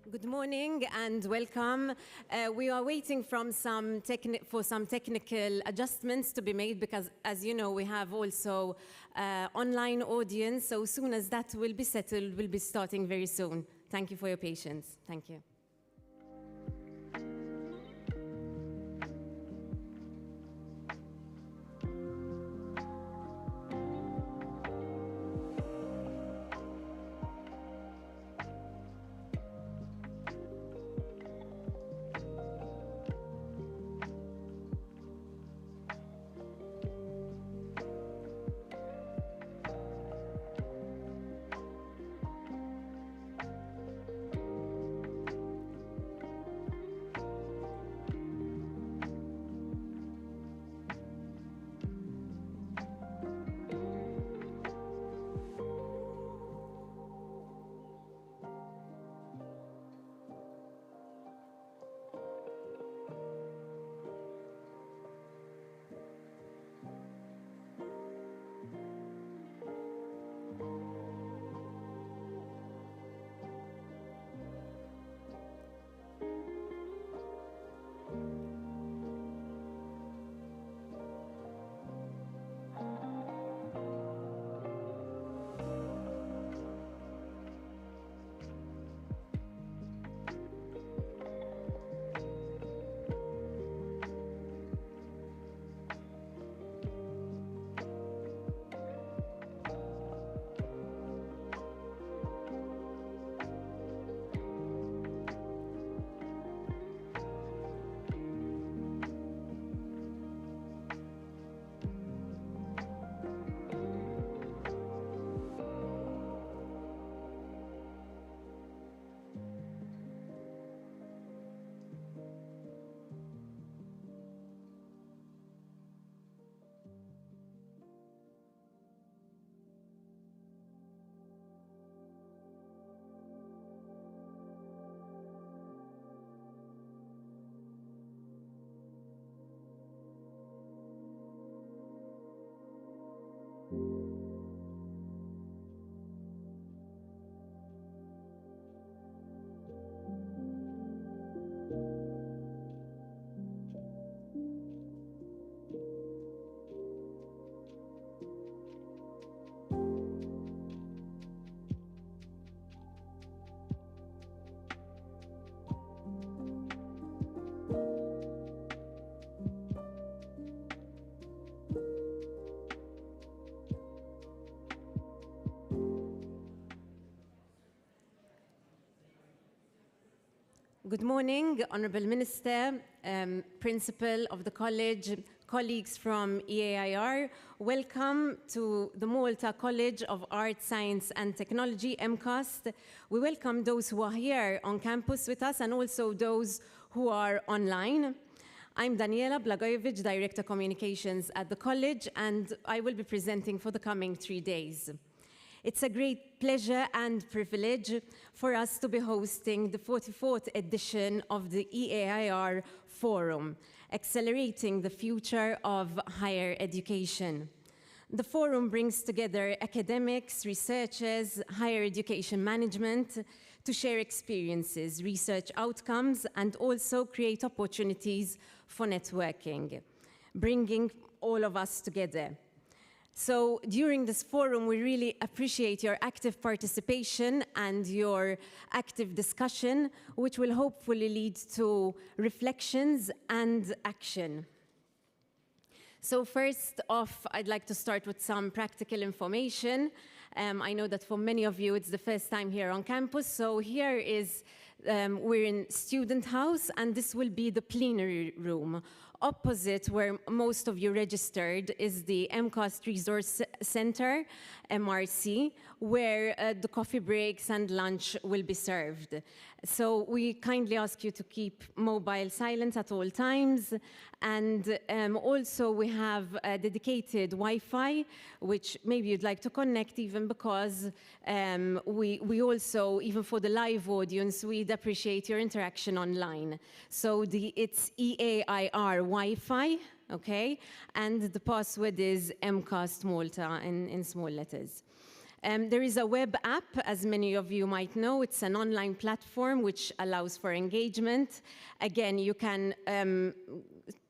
Good morning and welcome. We are waiting for some technical adjustments to be made because, as you know, we have also online audience. So as soon as that will be settled, we'll be starting very soon. Thank you for your patience. Thank you. Good morning, Honourable Minister, Principal of the College, colleagues from Eair. Welcome to the Malta College of Art, Science and Technology, MCAST. We welcome those who are here on campus with us and also those who are online. I'm Daniela Blagojevic, Director Communications at the College, and I will be presenting for the coming 3 days. It's a great pleasure and privilege for us to be hosting the 44th edition of the EAIR Forum, Accelerating the Future of Higher Education. The forum brings together academics, researchers, higher education management to share experiences, research outcomes, and also create opportunities for networking, bringing all of us together. So during this forum, we really appreciate your active participation and your active discussion, which will hopefully lead to reflections and action. So first off, I'd like to start with some practical information. I know that for many of you, it's the first time here on campus. So here is, we're in Student House, and this will be the plenary room. Opposite where most of you registered is the MCAST Resource Center, MRC, where the coffee breaks and lunch will be served. So we kindly ask you to keep mobile silent at all times. And also we have a dedicated Wi-Fi, which maybe you'd like to connect even because we also, even for the live audience, we'd appreciate your interaction online. So it's EAIR Wi-Fi, okay? And the password is MCAST Malta in small letters. There is a web app, as many of you might know. It's an online platform which allows for engagement. Again, you can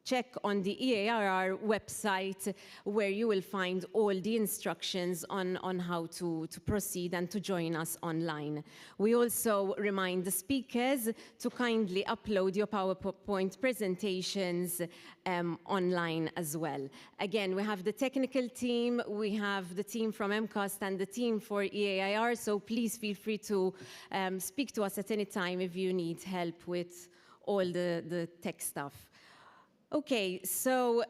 check on the EAIR website where you will find all the instructions on how to proceed and to join us online. We also remind the speakers to kindly upload your PowerPoint presentations online as well. Again, we have the technical team, we have the team from MCAST and the team for EAIR, so please feel free to speak to us at any time if you need help with all the tech stuff. Okay, so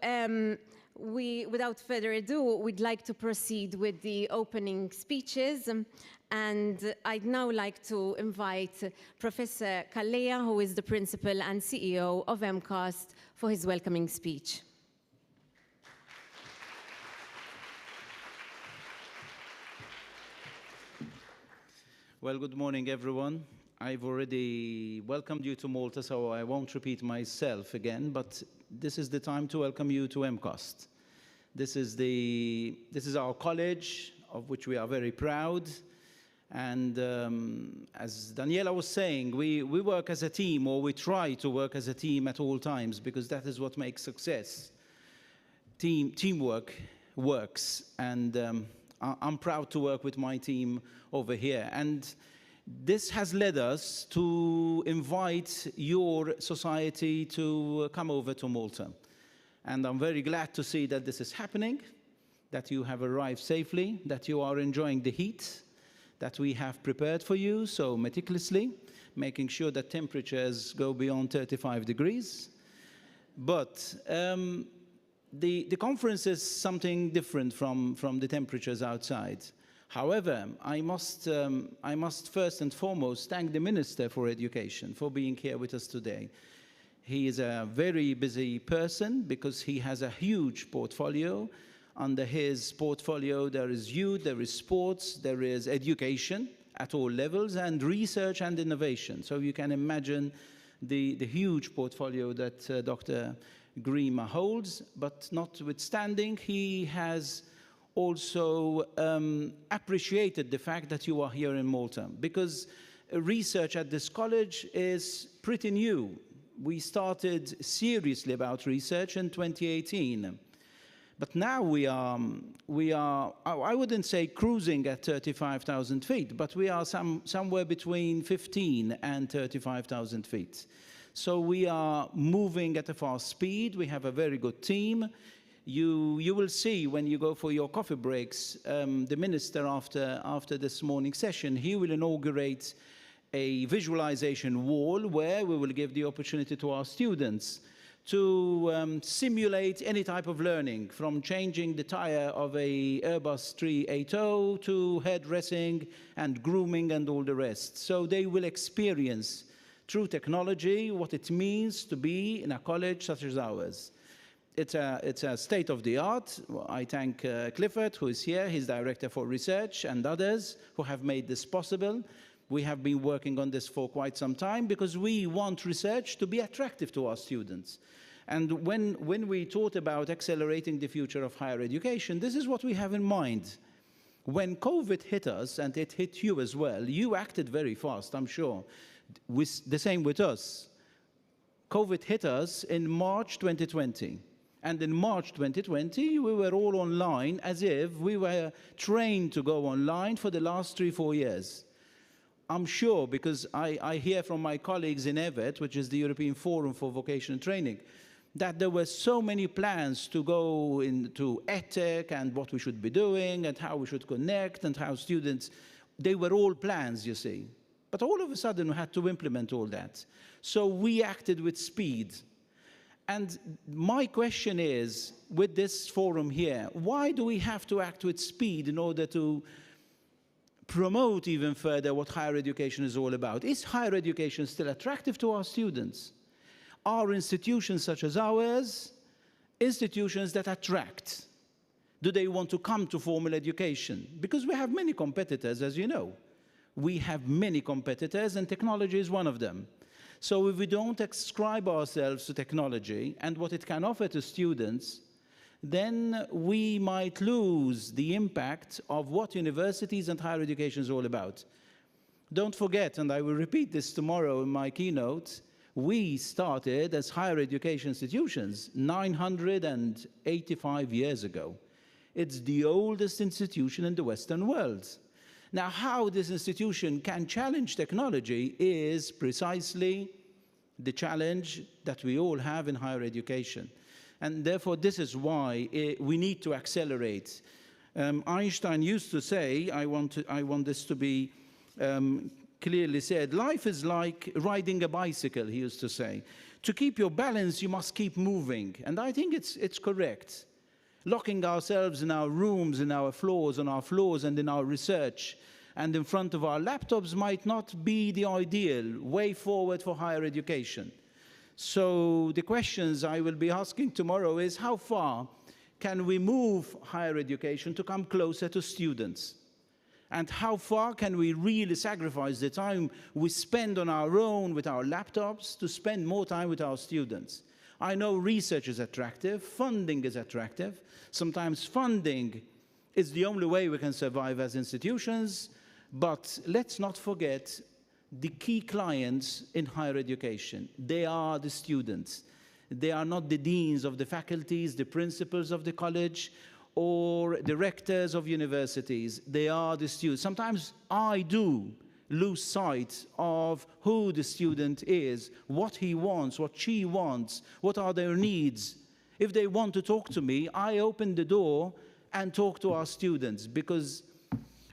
without further ado, we'd like to proceed with the opening speeches. And I'd now like to invite Professor Kalleja, who is the Principal and CEO of MCAST, for his welcoming speech. Well, good morning, everyone. I've already welcomed you to Malta, so I won't repeat myself again, but this is the time to welcome you to MCAST. This is our college, of which we are very proud. And as Daniela was saying, we work as a team, or we try to work as a team at all times, because that is what makes success. Teamwork works, and I'm proud to work with my team over here. And this has led us to invite your society to come over to Malta. And I'm very glad to see that this is happening, that you have arrived safely, that you are enjoying the heat that we have prepared for you so meticulously, making sure that temperatures go beyond 35 degrees. But the conference is something different from the temperatures outside. However, I must first and foremost thank the Minister for Education for being here with us today. He is a very busy person because he has a huge portfolio. Under his portfolio, there is youth, there is sports, there is education at all levels, and research and innovation. So you can imagine the huge portfolio that Dr. Grima holds, but notwithstanding, he has also appreciated the fact that you are here in Malta, because research at this college is pretty new. We started seriously about research in 2018. But now we are, I wouldn't say cruising at 35,000 feet, but we are somewhere between 15 and 35,000 feet. So we are moving at a fast speed. We have a very good team. You will see when you go for your coffee breaks, the minister after this morning session, he will inaugurate a visualization wall where we will give the opportunity to our students to simulate any type of learning, from changing the tire of a Airbus 380 to hairdressing and grooming and all the rest. So they will experience through technology what it means to be in a college such as ours. It's a state-of-the-art. I thank Clifford, who is here, he's Director for Research, and others who have made this possible. We have been working on this for quite some time because we want research to be attractive to our students. And when we thought about accelerating the future of higher education, this is what we have in mind. When COVID hit us, and it hit you as well, you acted very fast, I'm sure. The same with us. COVID hit us in March 2020. And in March 2020, we were all online as if we were trained to go online for the last 3-4 years. I'm sure, because I hear from my colleagues in EVET, which is the European Forum for Vocational Training, that there were so many plans to go into EdTech and what we should be doing and how we should connect and how students, they were all plans, you see. But all of a sudden, we had to implement all that. So we acted with speed. And my question is, with this forum here, why do we have to act with speed in order to promote even further what higher education is all about? Is higher education still attractive to our students? Are institutions such as ours institutions that attract? Do they want to come to formal education? Because we have many competitors, as you know. We have many competitors, and technology is one of them. So if we don't ascribe ourselves to technology and what it can offer to students, then we might lose the impact of what universities and higher education is all about. Don't forget, and I will repeat this tomorrow in my keynote, we started as higher education institutions 985 years ago. It's the oldest institution in the Western world. Now, how this institution can challenge technology is precisely the challenge that we all have in higher education. And therefore, this is why we need to accelerate. Einstein used to say, I want this to be clearly said, life is like riding a bicycle, he used to say. To keep your balance, you must keep moving. And I think it's correct. Locking ourselves in our rooms, in our floors, on our floors, and in our research, and in front of our laptops might not be the ideal way forward for higher education. So the questions I will be asking tomorrow is, how far can we move higher education to come closer to students? And how far can we really sacrifice the time we spend on our own with our laptops to spend more time with our students? I know research is attractive, funding is attractive. Sometimes funding is the only way we can survive as institutions, but let's not forget the key clients in higher education. They are the students. They are not the deans of the faculties, the principals of the college, or the rectors of universities. They are the students. Sometimes I do lose sight of who the student is, what he wants, what she wants, what are their needs. If they want to talk to me, I open the door and talk to our students, because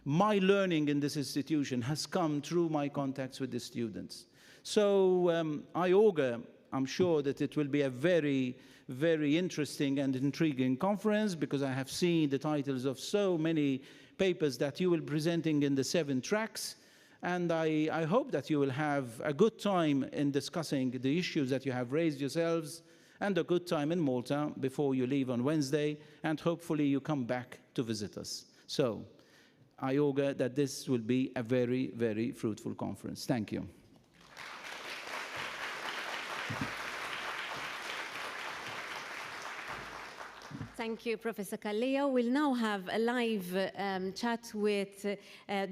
my learning in this institution has come through my contacts with the students. So I augur, I'm sure that it will be a very, very interesting and intriguing conference, because I have seen the titles of so many papers that you will be presenting in the 7 tracks. And I hope that you will have a good time in discussing the issues that you have raised yourselves, and a good time in Malta before you leave on Wednesday, and hopefully you come back to visit us. So I augur that this will be a very, very fruitful conference. Thank you. Thank you, Professor Kallea. We'll now have a live chat with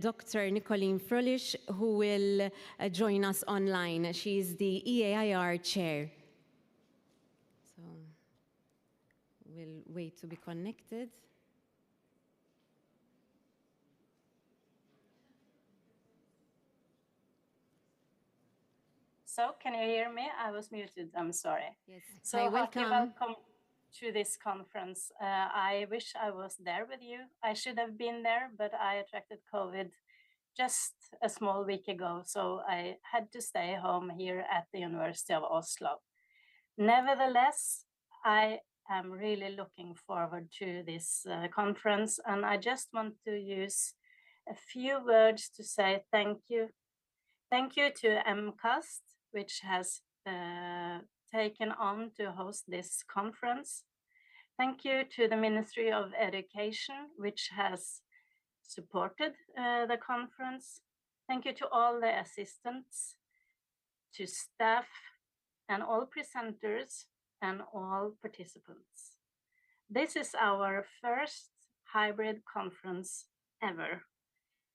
Dr. Nicoline Frolich, who will join us online. She's the EAIR chair. So we'll wait to be connected. So, can you hear me? I was muted, I'm sorry. Yes. So, Hi, welcome to this conference. I wish I was there with you. I should have been there, but I attracted COVID just a small week ago, so I had to stay home here at the University of Oslo. Nevertheless, I am really looking forward to this conference, and I just want to use a few words to say thank you. Thank you to MCAST, which has taken on to host this conference. Thank you to the Ministry of Education, which has supported the conference. Thank you to all the assistants, to staff, and all presenters, and all participants. This is our first hybrid conference ever,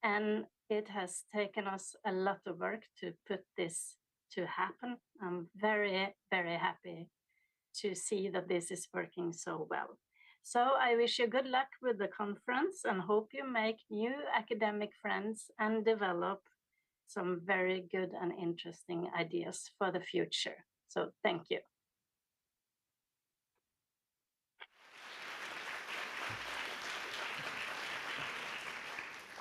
and it has taken us a lot of work to put this to happen. I'm very, very happy to see that this is working so well. So I wish you good luck with the conference and hope you make new academic friends and develop some very good and interesting ideas for the future. So thank you.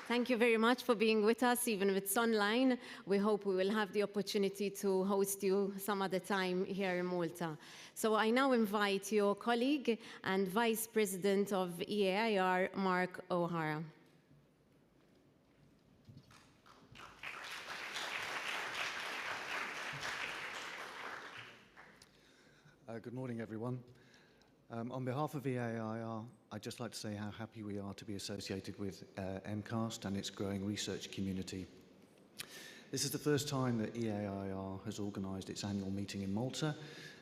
Thank you very much for being with us, even if it's online. We hope we will have the opportunity to host you some other time here in Malta. So I now invite your colleague and Vice President of Eair, Mark O'Hara. Good morning, everyone. On behalf of EAIR, I'd just like to say how happy we are to be associated with MCAST and its growing research community. This is the first time that EAIR has organised its annual meeting in Malta,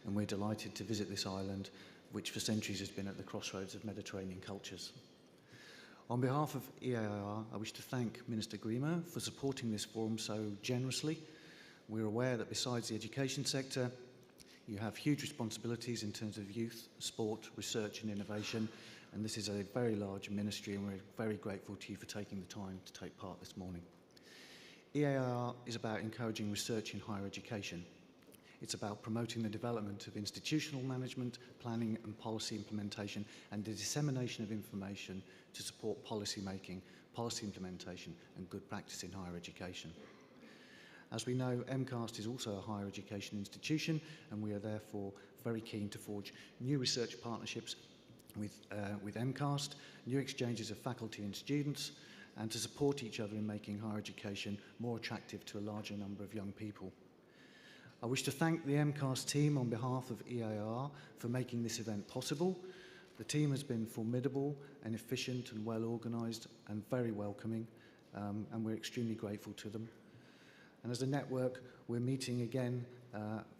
and we're delighted to visit this island, which for centuries has been at the crossroads of Mediterranean cultures. On behalf of EAIR, I wish to thank Minister Grima for supporting this forum so generously. We're aware that besides the education sector, you have huge responsibilities in terms of youth, sport, research and innovation, and this is a very large ministry, and we're very grateful to you for taking the time to take part this morning. EAIR is about encouraging research in higher education. It's about promoting the development of institutional management, planning and policy implementation, and the dissemination of information to support policy making, policy implementation and good practice in higher education. As we know, MCAST is also a higher education institution, and we are therefore very keen to forge new research partnerships with MCAST, new exchanges of faculty and students, and to support each other in making higher education more attractive to a larger number of young people. I wish to thank the MCAST team on behalf of EAIR for making this event possible. The team has been formidable and efficient and well organised and very welcoming, and we're extremely grateful to them. And as a network, we're meeting again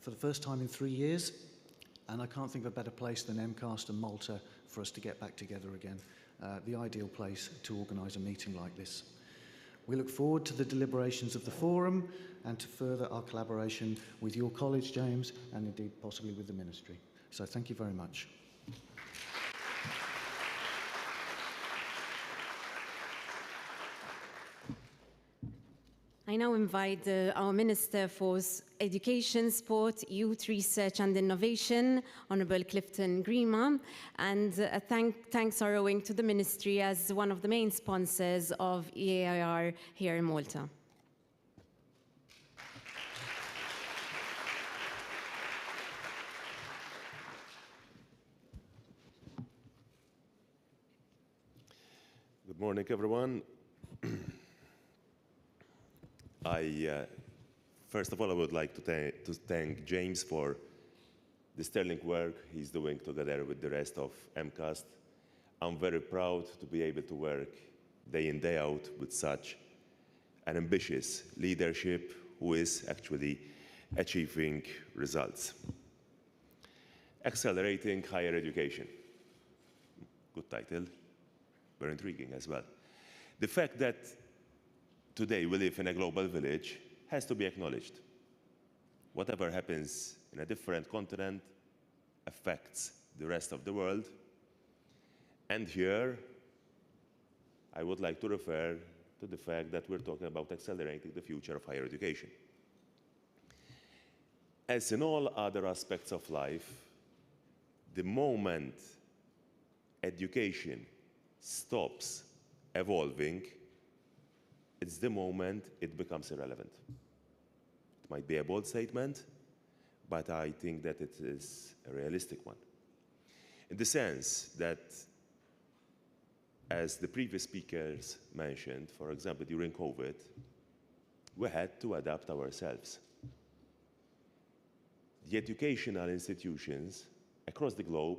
for the first time in 3 years, and I can't think of a better place than MCAST and Malta for us to get back together again, the ideal place to organise a meeting like this. We look forward to the deliberations of the forum and to further our collaboration with your college, James, and indeed possibly with the ministry. So thank you very much. I now invite our Minister for Education, Sport, Youth Research and Innovation, Honourable Clifton Grima, and thanks are owing to the Ministry as one of the main sponsors of EAIR here in Malta. Good morning, everyone. First of all, I would like to thank James for the sterling work he's doing together with the rest of MCAST. I'm very proud to be able to work day in, day out with such an ambitious leadership who is actually achieving results. Accelerating higher education. Good title, very intriguing as well. The fact that today we live in a global village has to be acknowledged. Whatever happens in a different continent affects the rest of the world. And here, I would like to refer to the fact that we're talking about accelerating the future of higher education. As in all other aspects of life, the moment education stops evolving, it's the moment it becomes irrelevant. It might be a bold statement, but I think that it is a realistic one. In the sense that, as the previous speakers mentioned, for example, during COVID, we had to adapt ourselves. The educational institutions across the globe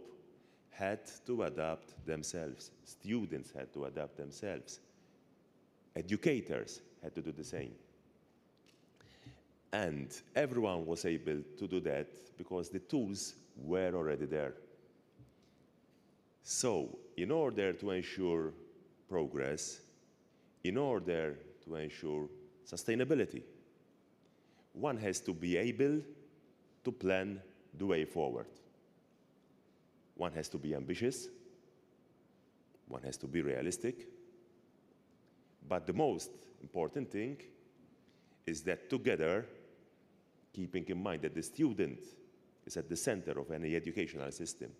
had to adapt themselves. Students had to adapt themselves. Educators had to do the same. And everyone was able to do that because the tools were already there. So, in order to ensure progress, in order to ensure sustainability, one has to be able to plan the way forward. One has to be ambitious, one has to be realistic, but the most important thing is that together, keeping in mind that the student is at the center of any educational system,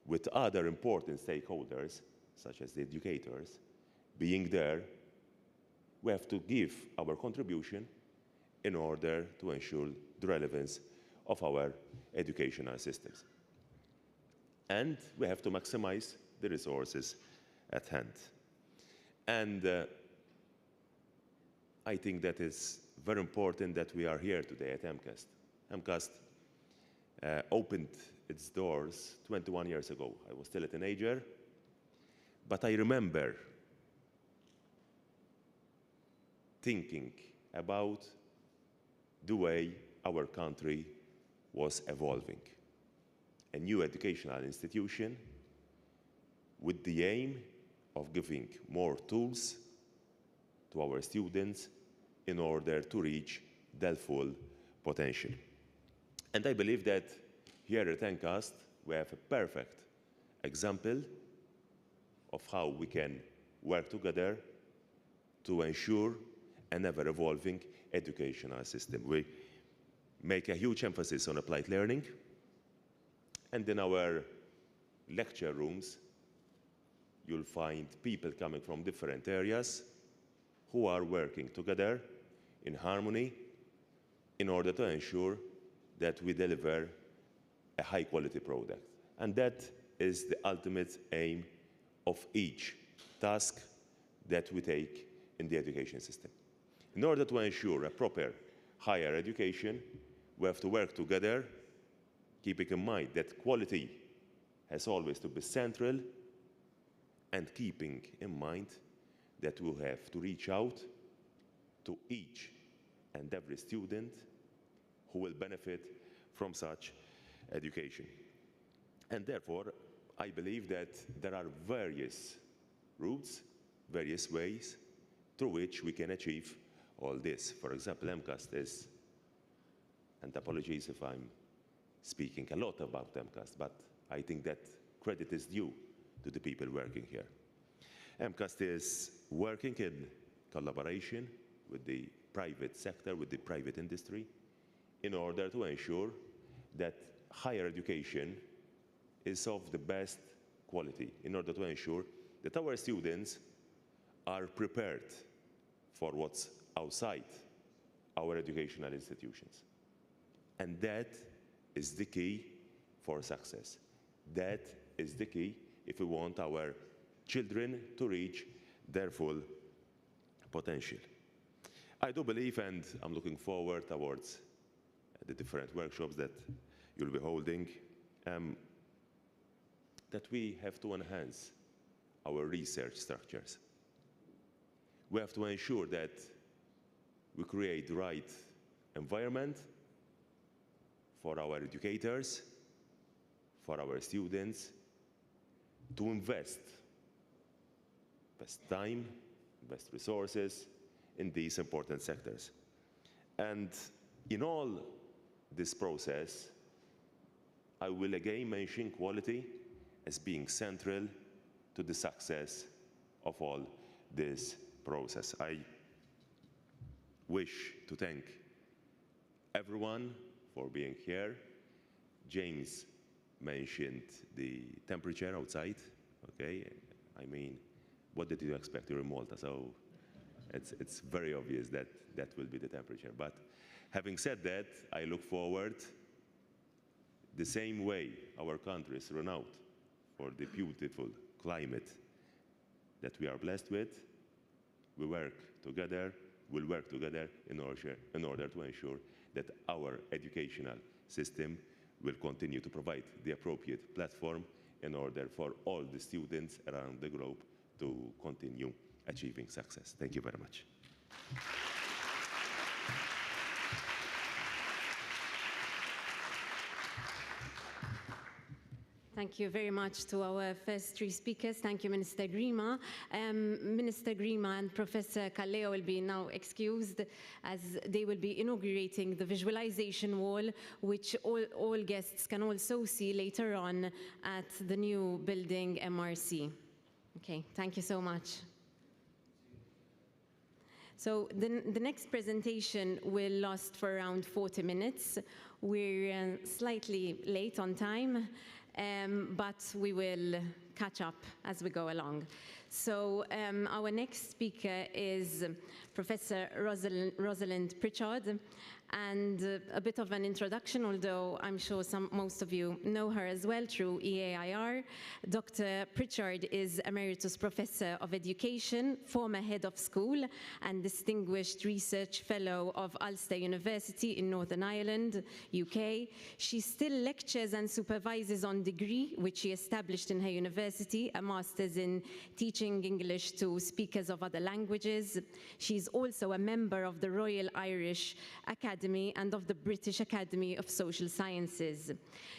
with other important stakeholders, such as the educators, being there, we have to give our contribution in order to ensure the relevance of our educational systems. And we have to maximize the resources at hand. And I think that is very important that we are here today at MCAST. MCAST opened its doors 21 years ago. I was still a teenager, but I remember thinking about the way our country was evolving. A new educational institution with the aim of giving more tools to our students in order to reach their full potential. And I believe that here at MCAST, we have a perfect example of how we can work together to ensure an ever-evolving educational system. We make a huge emphasis on applied learning, and in our lecture rooms, you'll find people coming from different areas who are working together in harmony in order to ensure that we deliver a high-quality product. And that is the ultimate aim of each task that we take in the education system. In order to ensure a proper higher education, we have to work together, keeping in mind that quality has always to be central, and keeping in mind that we have to reach out to each and every student who will benefit from such education. And therefore, I believe that there are various routes, various ways through which we can achieve all this. For example, MCAST is, and apologies if I'm speaking a lot about MCAST, but I think that credit is due to the people working here. MCAST is working in collaboration with the private sector, with the private industry, in order to ensure that higher education is of the best quality, in order to ensure that our students are prepared for what's outside our educational institutions. And that is the key for success. That is the key if we want our children to reach their full potential. I do believe, and I'm looking forward towards the different workshops that you'll be holding, that we have to enhance our research structures. We have to ensure that we create the right environment for our educators, for our students, to invest time, invest resources in these important sectors. And in all this process, I will again mention quality as being central to the success of all this process. I wish to thank everyone for being here. James mentioned the temperature outside, okay? I mean, what did you expect? You're in Malta, so It's very obvious that that will be the temperature. But having said that, I look forward the same way our country is renowned for the beautiful climate that we are blessed with. We'll work together in order to ensure that our educational system will continue to provide the appropriate platform in order for all the students around the globe to continue achieving success. Thank you very much. Thank you very much to our first three speakers. Thank you, Minister Grima. Minister Grima and Professor Kalleo will be now excused as they will be inaugurating the visualization wall, which all guests can also see later on at the new building MRC. Okay, thank you so much. So the next presentation will last for around 40 minutes. We're slightly late on time, but we will catch up as we go along. So our next speaker is Professor Rosalind Pritchard. And a bit of an introduction, although I'm sure most of you know her as well through Eair. Dr. Pritchard is Emeritus Professor of Education, former Head of School, and Distinguished Research Fellow of Ulster University in Northern Ireland, UK. She still lectures and supervises on degree, which she established in her university, a master's in teaching English to speakers of other languages. She's also a member of the Royal Irish Academy and of the British Academy of Social Sciences.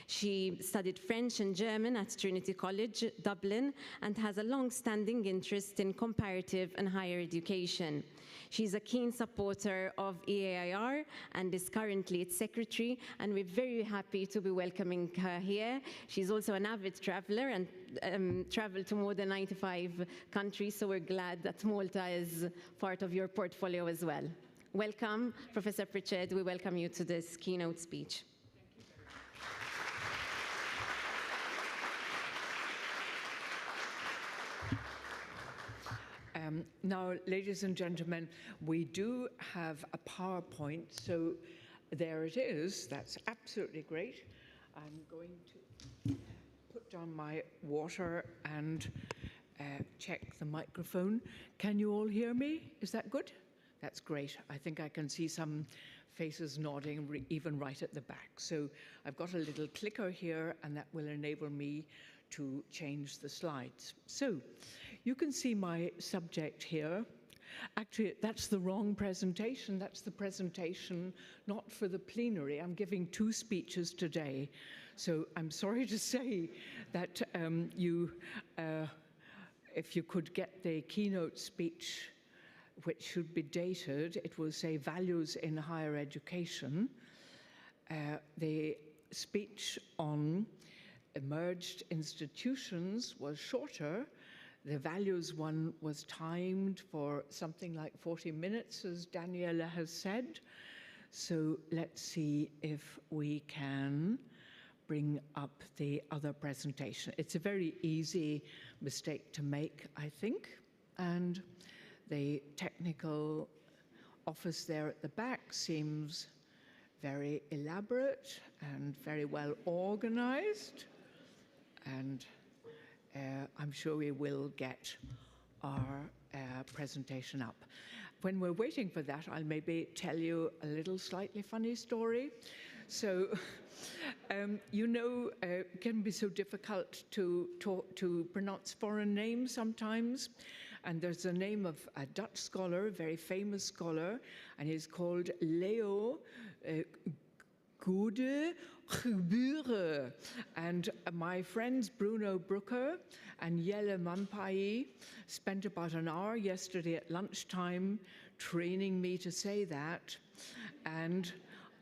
She studied French and German at Trinity College, Dublin, and has a long-standing interest in comparative and higher education. She's a keen supporter of Eair and is currently its secretary, and we're very happy to be welcoming her here. She's also an avid traveler and traveled to more than 95 countries, so we're glad that Malta is part of your portfolio as well. Welcome, Professor Pritchard. We welcome you to this keynote speech. Now, ladies and gentlemen, we do have a PowerPoint, so there it is. That's absolutely great. I'm going to put down my water and check the microphone. Can you all hear me? Is that good? That's great. I think I can see some faces nodding even right at the back. So I've got a little clicker here, and that will enable me to change the slides. So you can see my subject here. Actually, that's the wrong presentation. That's the presentation not for the plenary. I'm giving two speeches today. So I'm sorry to say that if you could get the keynote speech, which should be dated, it will say values in higher education. The speech on emerged institutions was shorter. The values one was timed for something like 40 minutes, as Daniela has said. So let's see if we can bring up the other presentation. It's a very easy mistake to make, I think. And the technical office there at the back seems very elaborate and very well organized. And I'm sure we will get our presentation up. When we're waiting for that, I'll maybe tell you a little slightly funny story. So, it can be so difficult to pronounce foreign names sometimes. And there's a name of a Dutch scholar, a very famous scholar, and he's called Leo Goede Geburen. And my friends Bruno Brooker and Jelle Manpai spent about an hour yesterday at lunchtime training me to say that. And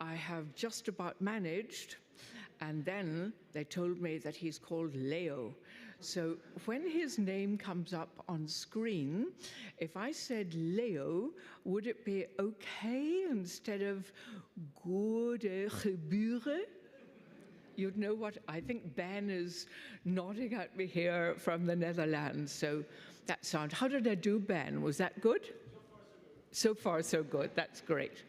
I have just about managed. And then they told me that he's called Leo. So when his name comes up on screen, if I said Leo, would it be okay instead of Goede Geburen? You'd know what, I think Ben is nodding at me here from the Netherlands. So that sound, how did I do, Ben? Was that good? So far, so good. That's great.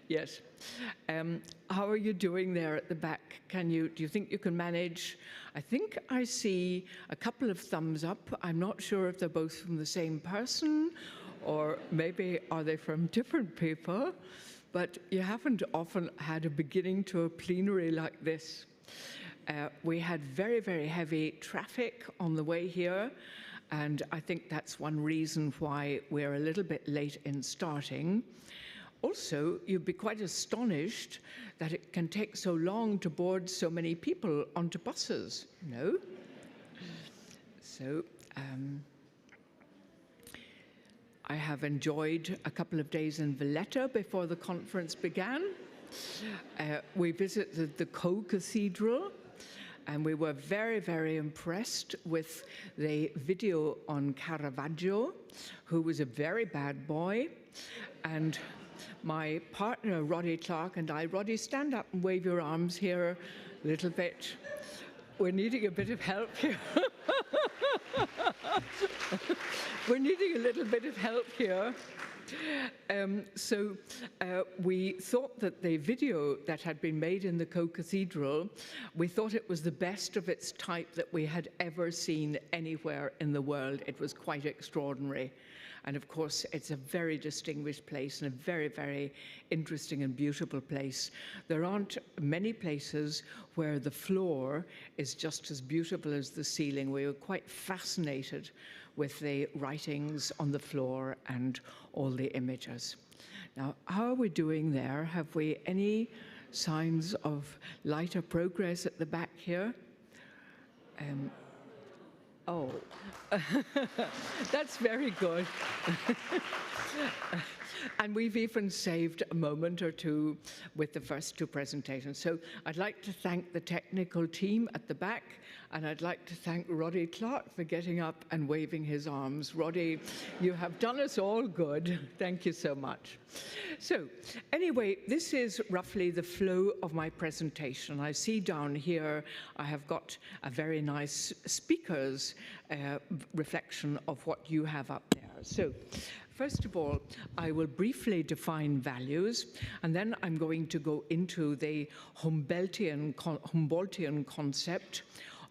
Yes. How are you doing there at the back? Do you think you can manage? I think I see a couple of thumbs up. I'm not sure if they're both from the same person, or maybe are they from different people, but you haven't often had a beginning to a plenary like this. We had very, very heavy traffic on the way here, and I think that's one reason why we're a little bit late in starting. Also, you'd be quite astonished that it can take so long to board so many people onto buses, no? So, I have enjoyed a couple of days in Valletta before the conference began. We visited the Co-Cathedral, and we were very, very impressed with the video on Caravaggio, who was a very bad boy. And my partner, Roddy Clark, and I, Roddy, stand up and wave your arms here a little bit. We're needing a bit of help here. We're needing a little bit of help here. We thought that the video that had been made in the Co-Cathedral, we thought it was the best of its type that we had ever seen anywhere in the world. It was quite extraordinary. And of course, it's a very distinguished place and a very, very interesting and beautiful place. There aren't many places where the floor is just as beautiful as the ceiling. We were quite fascinated with the writings on the floor and all the images. Now, how are we doing there? Have we any signs of lighter progress at the back here? Oh, that's very good. And we've even saved a moment or two with the first two presentations. So I'd like to thank the technical team at the back, and I'd like to thank Roddy Clark for getting up and waving his arms. Roddy, you have done us all good. Thank you so much. So anyway, this is roughly the flow of my presentation. I see down here I have got a very nice speaker's reflection of what you have up there. So first of all, I will briefly define values, and then I'm going to go into the Humboldtian concept.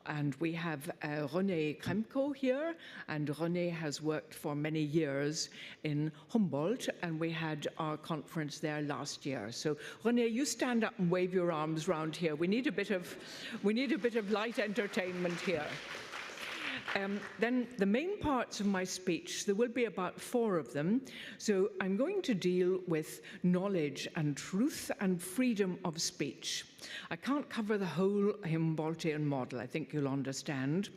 And we have René Kremko here, and René has worked for many years in Humboldt, and we had our conference there last year. So René, you stand up and wave your arms around here. We need a bit of light entertainment here. Then the main parts of my speech, there will be about 4 of them. So I'm going to deal with knowledge and truth and freedom of speech. I can't cover the whole Humboldtian model, I think you'll understand.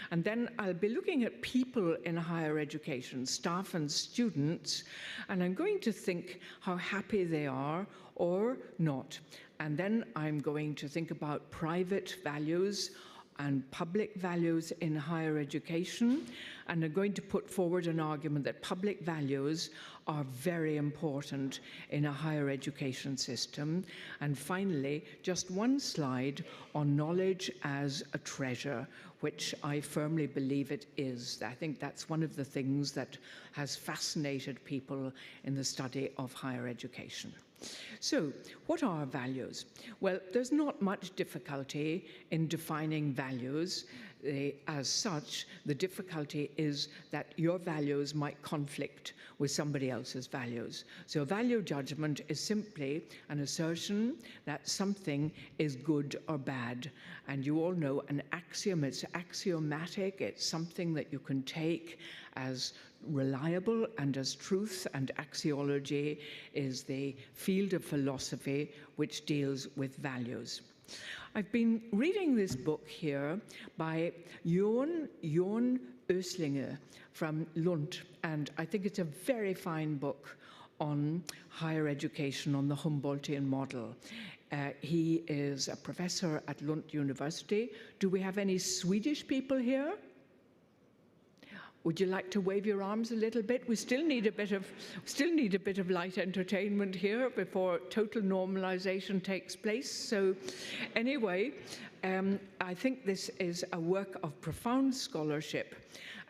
And then I'll be looking at people in higher education, staff and students, and I'm going to think how happy they are or not. And then I'm going to think about private values and public values in higher education, and I'm going to put forward an argument that public values are very important in a higher education system. And finally, just one slide on knowledge as a treasure, which I firmly believe it is. I think that's one of the things that has fascinated people in the study of higher education. So, what are values? Well, there's not much difficulty in defining values. As such, the difficulty is that your values might conflict with somebody else's values. So value judgment is simply an assertion that something is good or bad. And you all know an axiom, it's axiomatic, it's something that you can take as reliable and as truth, and axiology is the field of philosophy which deals with values. I've been reading this book here by Jon Öslinger from Lund, and I think it's a very fine book on higher education, on the Humboldtian model. He is a professor at Lund University. Do we have any Swedish people here? Would you like to wave your arms a little bit? We still need a bit of light entertainment here before total normalization takes place. So anyway, I think this is a work of profound scholarship,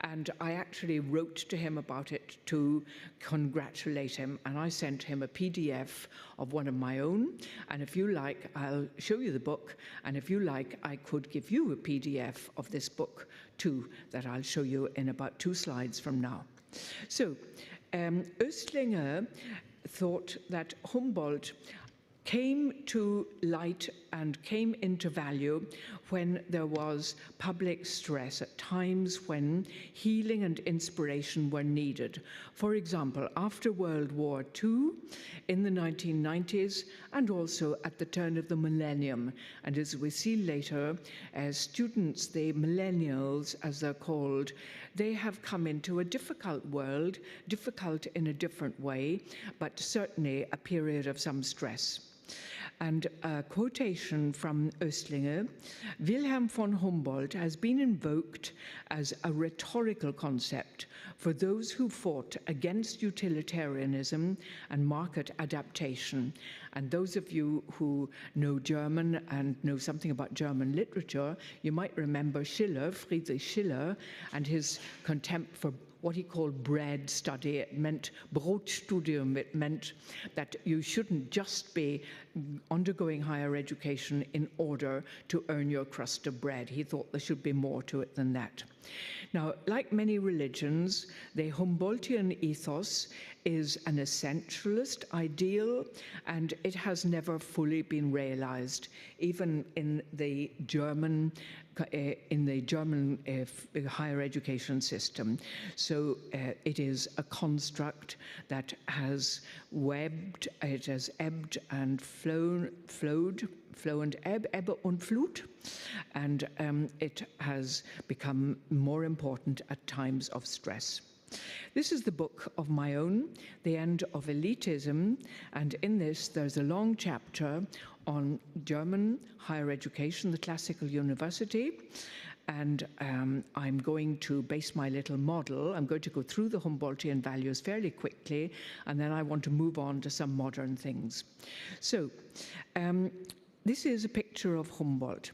and I actually wrote to him about it to congratulate him, and I sent him a PDF of one of my own, and if you like, I'll show you the book, and if you like, I could give you a PDF of this book too, that I'll show you in about 2 slides from now. So, Oestlinger thought that Humboldt came to light and came into value when there was public stress, at times when healing and inspiration were needed. For example, after World War II, in the 1990s, and also at the turn of the millennium. And as we see later, as students, the millennials, as they're called, they have come into a difficult world, difficult in a different way, but certainly a period of some stress. And a quotation from Oestlinger, Wilhelm von Humboldt has been invoked as a rhetorical concept for those who fought against utilitarianism and market adaptation. And those of you who know German and know something about German literature, you might remember Schiller, Friedrich Schiller, and his contempt for what he called bread study. It meant Brotstudium. It meant that you shouldn't just be undergoing higher education in order to earn your crust of bread. He thought there should be more to it than that. Now, like many religions, the Humboldtian ethos is an essentialist ideal, and it has never fully been realized, even in the German higher education system. So it is a construct that has webbed, it has ebbed and flowed and ebb und Flut, and it has become more important at times of stress. This is the book of my own, The End of Elitism, and in this there's a long chapter on German higher education, the classical university, and I'm going to base my little model. I'm going to go through the Humboldtian values fairly quickly, and then I want to move on to some modern things. So, this is a picture of Humboldt.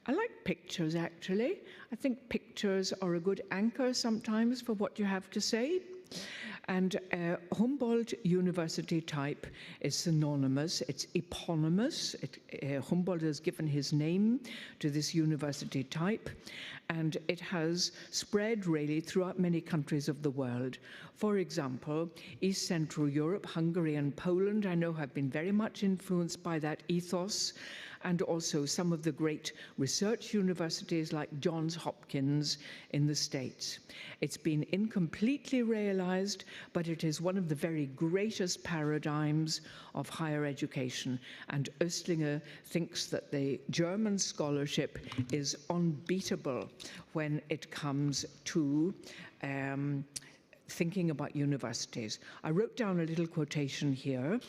I like pictures, actually. I think pictures are a good anchor sometimes for what you have to say. And Humboldt University type is synonymous, it's eponymous. Humboldt has given his name to this university type, and it has spread really throughout many countries of the world. For example, East Central Europe, Hungary and Poland, I know have been very much influenced by that ethos, and also some of the great research universities like Johns Hopkins in the States. It's been incompletely realized, but it is one of the very greatest paradigms of higher education. And Oestlinger thinks that the German scholarship is unbeatable when it comes to thinking about universities. I wrote down a little quotation here.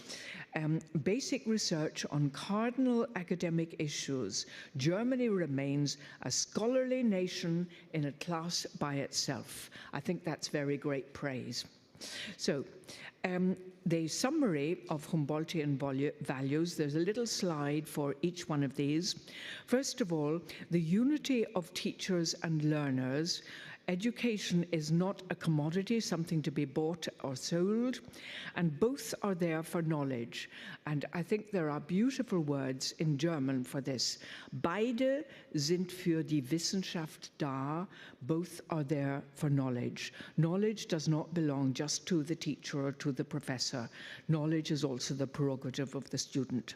Basic research on cardinal academic issues. Germany remains a scholarly nation in a class by itself. I think that's very great praise. So, the summary of Humboldtian values, there's a little slide for each one of these. First of all, the unity of teachers and learners. Education is not a commodity, something to be bought or sold, and both are there for knowledge. And I think there are beautiful words in German for this. Beide sind für die Wissenschaft da, both are there for knowledge. Knowledge does not belong just to the teacher or to the professor. Knowledge is also the prerogative of the student.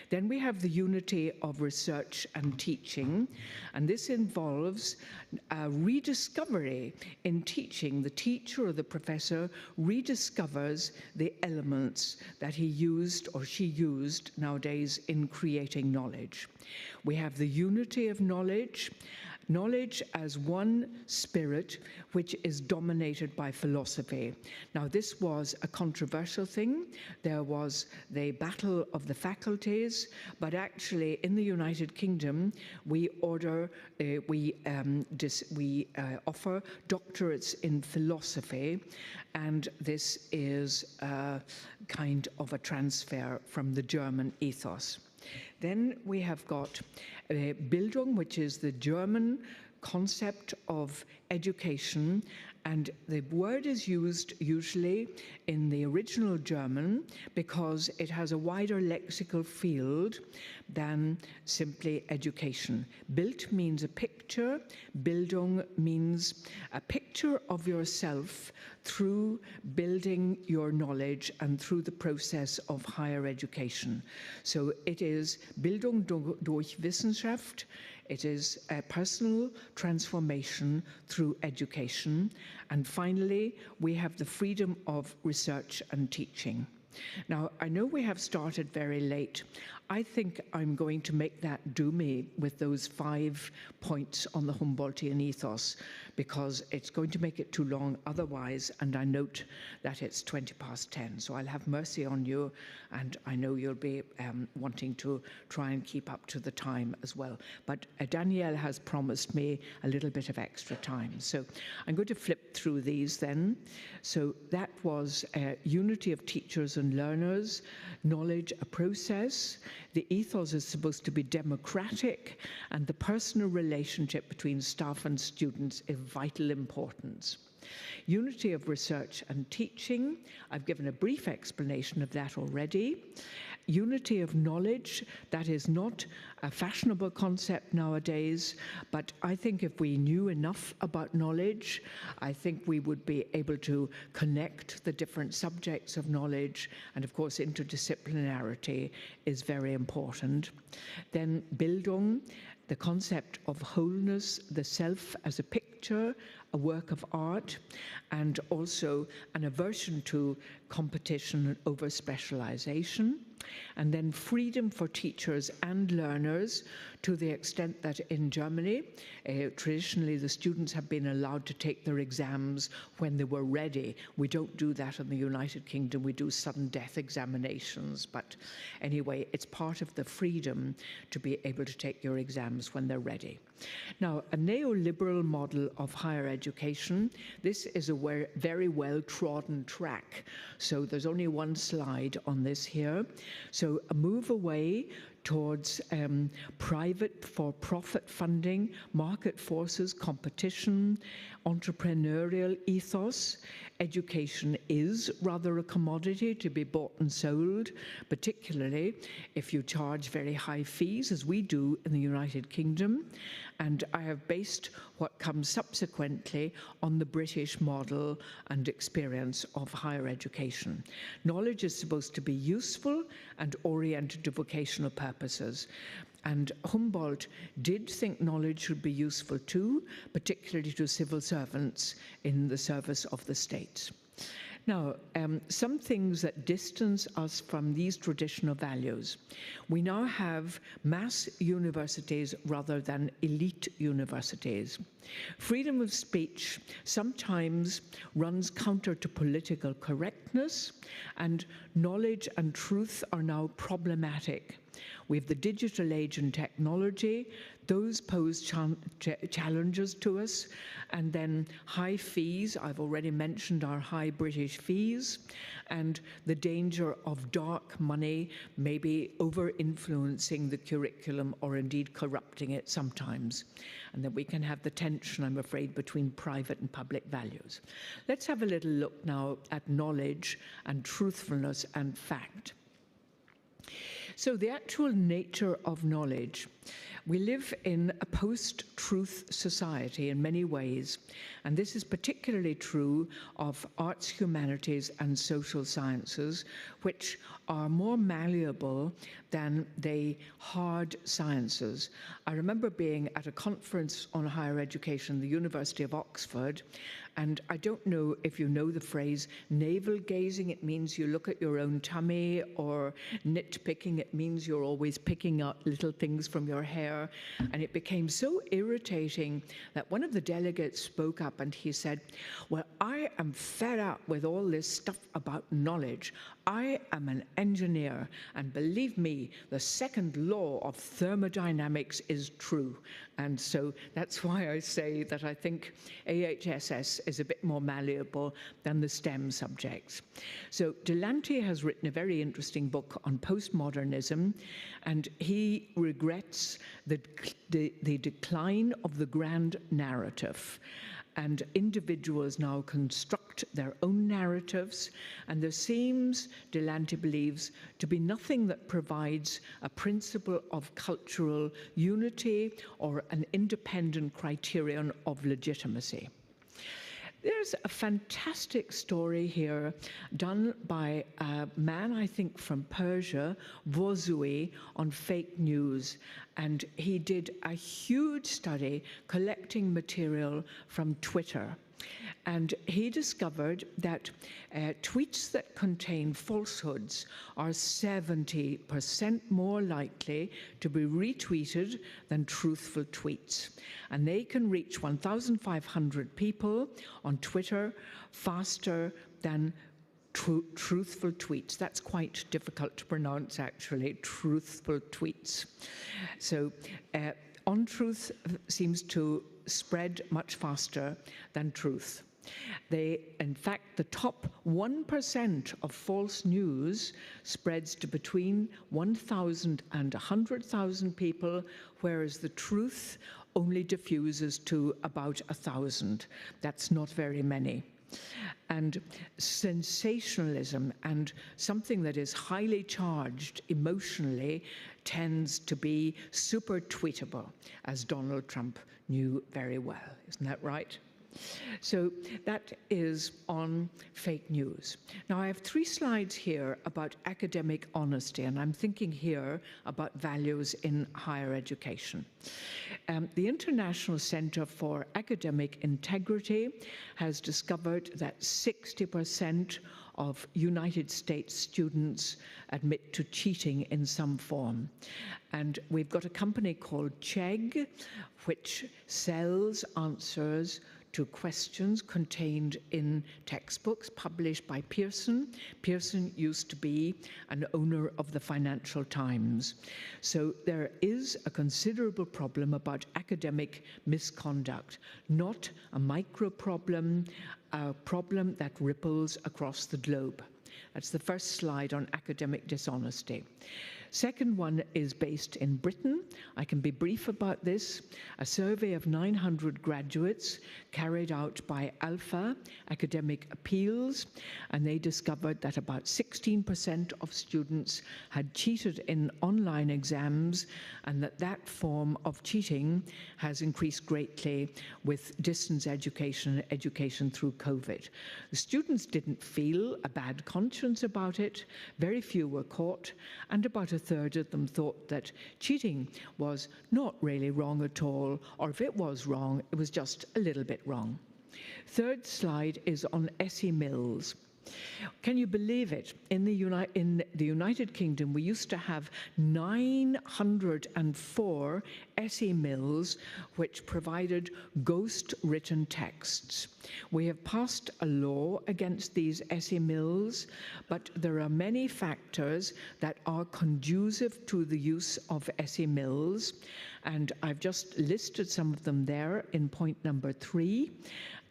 Then we have the unity of research and teaching, and this involves rediscovery in teaching. The teacher or the professor rediscovers the elements that he used or she used nowadays in creating knowledge. We have the unity of knowledge, knowledge as one spirit which is dominated by philosophy. Now, this was a controversial thing. There was the battle of the faculties, but actually in the United Kingdom, we offer doctorates in philosophy, and this is a kind of a transfer from the German ethos. Then we have got Bildung, which is the German concept of education, and the word is used usually in the original German because it has a wider lexical field than simply education. Bild means a picture, Bildung means a picture of yourself through building your knowledge and through the process of higher education. So it is Bildung durch Wissenschaft. It is a personal transformation through education. And finally, we have the freedom of research and teaching. Now, I know we have started very late. I think I'm going to make that do me with those 5 points on the Humboldtian ethos, because it's going to make it too long otherwise, and I note that it's 10:20. So I'll have mercy on you, and I know you'll be wanting to try and keep up to the time as well. But Danielle has promised me a little bit of extra time. So I'm going to flip through these then. So that was unity of teachers and learners, knowledge a process. The ethos is supposed to be democratic, and the personal relationship between staff and students is of vital importance. Unity of research and teaching, I've given a brief explanation of that already. Unity of knowledge, that is not a fashionable concept nowadays, but I think if we knew enough about knowledge, I think we would be able to connect the different subjects of knowledge, and of course interdisciplinarity is very important. Then Bildung, the concept of wholeness, the self as a picture, a work of art, and also an aversion to competition and over-specialization. And then freedom for teachers and learners, to the extent that in Germany, traditionally the students have been allowed to take their exams when they were ready. We don't do that in the United Kingdom. We do sudden death examinations. But anyway, it's part of the freedom to be able to take your exams when they're ready. Now, a neoliberal model of higher education, this is a very well-trodden track. So there's only one slide on this here. So a move away towards private for-profit funding, market forces, competition, entrepreneurial ethos. Education is rather a commodity to be bought and sold, particularly if you charge very high fees, as we do in the United Kingdom. And I have based what comes subsequently on the British model and experience of higher education. Knowledge is supposed to be useful and oriented to vocational purposes. And Humboldt did think knowledge should be useful too, particularly to civil servants in the service of the state. Now, some things that distance us from these traditional values. We now have mass universities rather than elite universities. Freedom of speech sometimes runs counter to political correctness, and knowledge and truth are now problematic. We have the digital age and technology. Those pose challenges to us. And then high fees, I've already mentioned our high British fees, and the danger of dark money maybe over-influencing the curriculum or indeed corrupting it sometimes. And then we can have the tension, I'm afraid, between private and public values. Let's have a little look now at knowledge and truthfulness and fact. So the actual nature of knowledge. We live in a post-truth society in many ways, and this is particularly true of arts, humanities, and social sciences, which are more malleable than the hard sciences. I remember being at a conference on higher education, the University of Oxford, and I don't know if you know the phrase navel gazing. It means you look at your own tummy, or nitpicking. It means you're always picking out little things from your hair. And it became so irritating that one of the delegates spoke up and he said, well, I am fed up with all this stuff about knowledge. I am an engineer, and believe me, the second law of thermodynamics is true. And so that's why I say that I think AHSS is a bit more malleable than the STEM subjects. So Delante has written a very interesting book on postmodernism, and he regrets the decline of the grand narrative. And individuals now construct their own narratives, and there seems, Delante believes, to be nothing that provides a principle of cultural unity or an independent criterion of legitimacy. There's a fantastic story here done by a man, I think, from Persia, Vozui, on fake news. And he did a huge study collecting material from Twitter. And he discovered that tweets that contain falsehoods are 70% more likely to be retweeted than truthful tweets. And they can reach 1,500 people on Twitter faster than truthful tweets. That's quite difficult to pronounce, actually, truthful tweets. So untruth seems to spread much faster than truth. In fact, the top 1% of false news spreads to between 1,000 and 100,000 people, whereas the truth only diffuses to about 1,000. That's not very many. And sensationalism and something that is highly charged emotionally tends to be super tweetable, as Donald Trump knew very well. Isn't that right? So that is on fake news. Now, I have 3 slides here about academic honesty, and I'm thinking here about values in higher education. The International Center for Academic Integrity has discovered that 60% of United States students admit to cheating in some form. And we've got a company called Chegg, which sells answers to questions contained in textbooks published by Pearson. Pearson used to be an owner of the Financial Times. So there is a considerable problem about academic misconduct, not a micro problem, a problem that ripples across the globe. That's the first slide on academic dishonesty. Second one is based in Britain. I can be brief about this. A survey of 900 graduates carried out by Alpha Academic Appeals, and they discovered that about 16% of students had cheated in online exams, and that form of cheating has increased greatly with distance education and education through COVID. The students didn't feel a bad conscience about it. Very few were caught, and about a third of them thought that cheating was not really wrong at all, or if it was wrong, it was just a little bit wrong. Third slide is on Essie Mills. Can you believe it? In the United Kingdom, we used to have 904 Essie Mills which provided ghost-written texts. We have passed a law against these Essie Mills, but there are many factors that are conducive to the use of Essie Mills, and I've just listed some of them there in point number 3.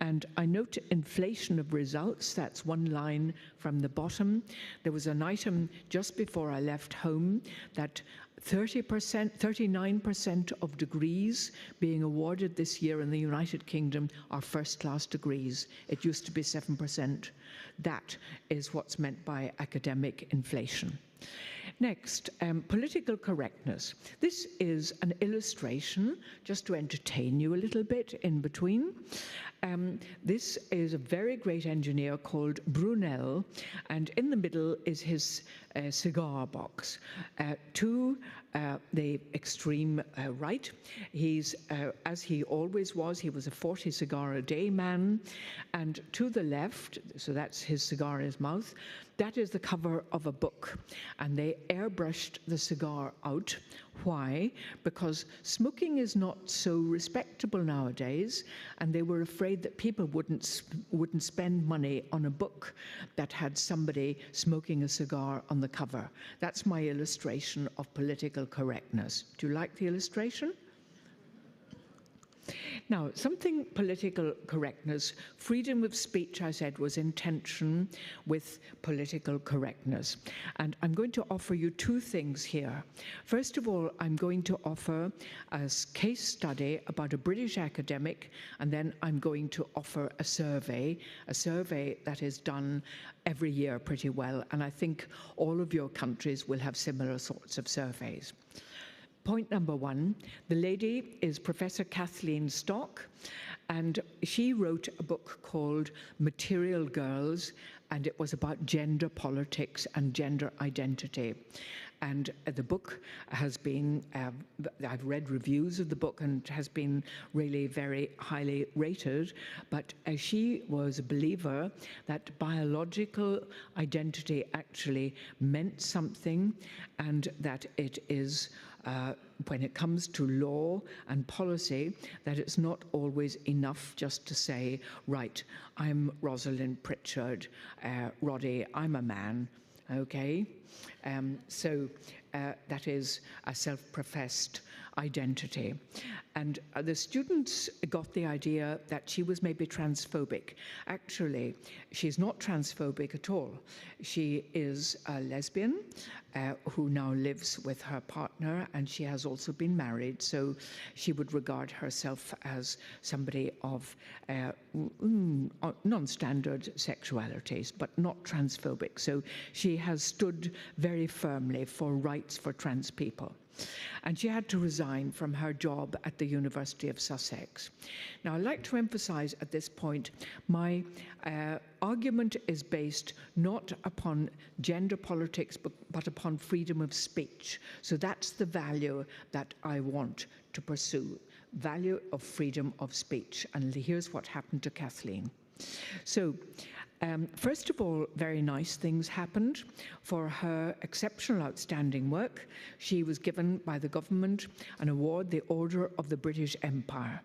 And I note inflation of results. That's one line from the bottom. There was an item just before I left home that 39% of degrees being awarded this year in the United Kingdom are first-class degrees. It used to be 7%. That is what's meant by academic inflation. Next, political correctness. This is an illustration, just to entertain you a little bit in between. This is a very great engineer called Brunel, and in the middle is his cigar box. To the extreme right, he's, as he always was, he was a 40 cigar a day man, and to the left, so that's his cigar in his mouth, that is the cover of a book, and they airbrushed the cigar out. Why? Because smoking is not so respectable nowadays, and they were afraid that people wouldn't spend money on a book that had somebody smoking a cigar on the cover. That's my illustration of political correctness. Do you like the illustration? Now, something political correctness. Freedom of speech, I said, was in tension with political correctness. And I'm going to offer you two things here. First of all, I'm going to offer a case study about a British academic, and then I'm going to offer a survey that is done every year pretty well. And I think all of your countries will have similar sorts of surveys. Point number one, the lady is Professor Kathleen Stock, and she wrote a book called Material Girls, and it was about gender politics and gender identity. And the book has been, I've read reviews of the book and has been really very highly rated, but she was a believer that biological identity actually meant something, and that it is, when it comes to law and policy, that it's not always enough just to say, right, I'm Rosalind Pritchard, Roddy, I'm a man, okay? So that is a self-professed identity. And the students got the idea that she was maybe transphobic. Actually, she's not transphobic at all. She is a lesbian who now lives with her partner, and she has also been married, so she would regard herself as somebody of non-standard sexualities, but not transphobic. So she has stood very firmly for rights for trans people. And she had to resign from her job at the University of Sussex. Now, I'd like to emphasize at this point, my argument is based not upon gender politics, but upon freedom of speech. So that's the value that I want to pursue, value of freedom of speech. And here's what happened to Kathleen. So, first of all, very nice things happened. For her exceptional outstanding work, she was given by the government an award, the Order of the British Empire.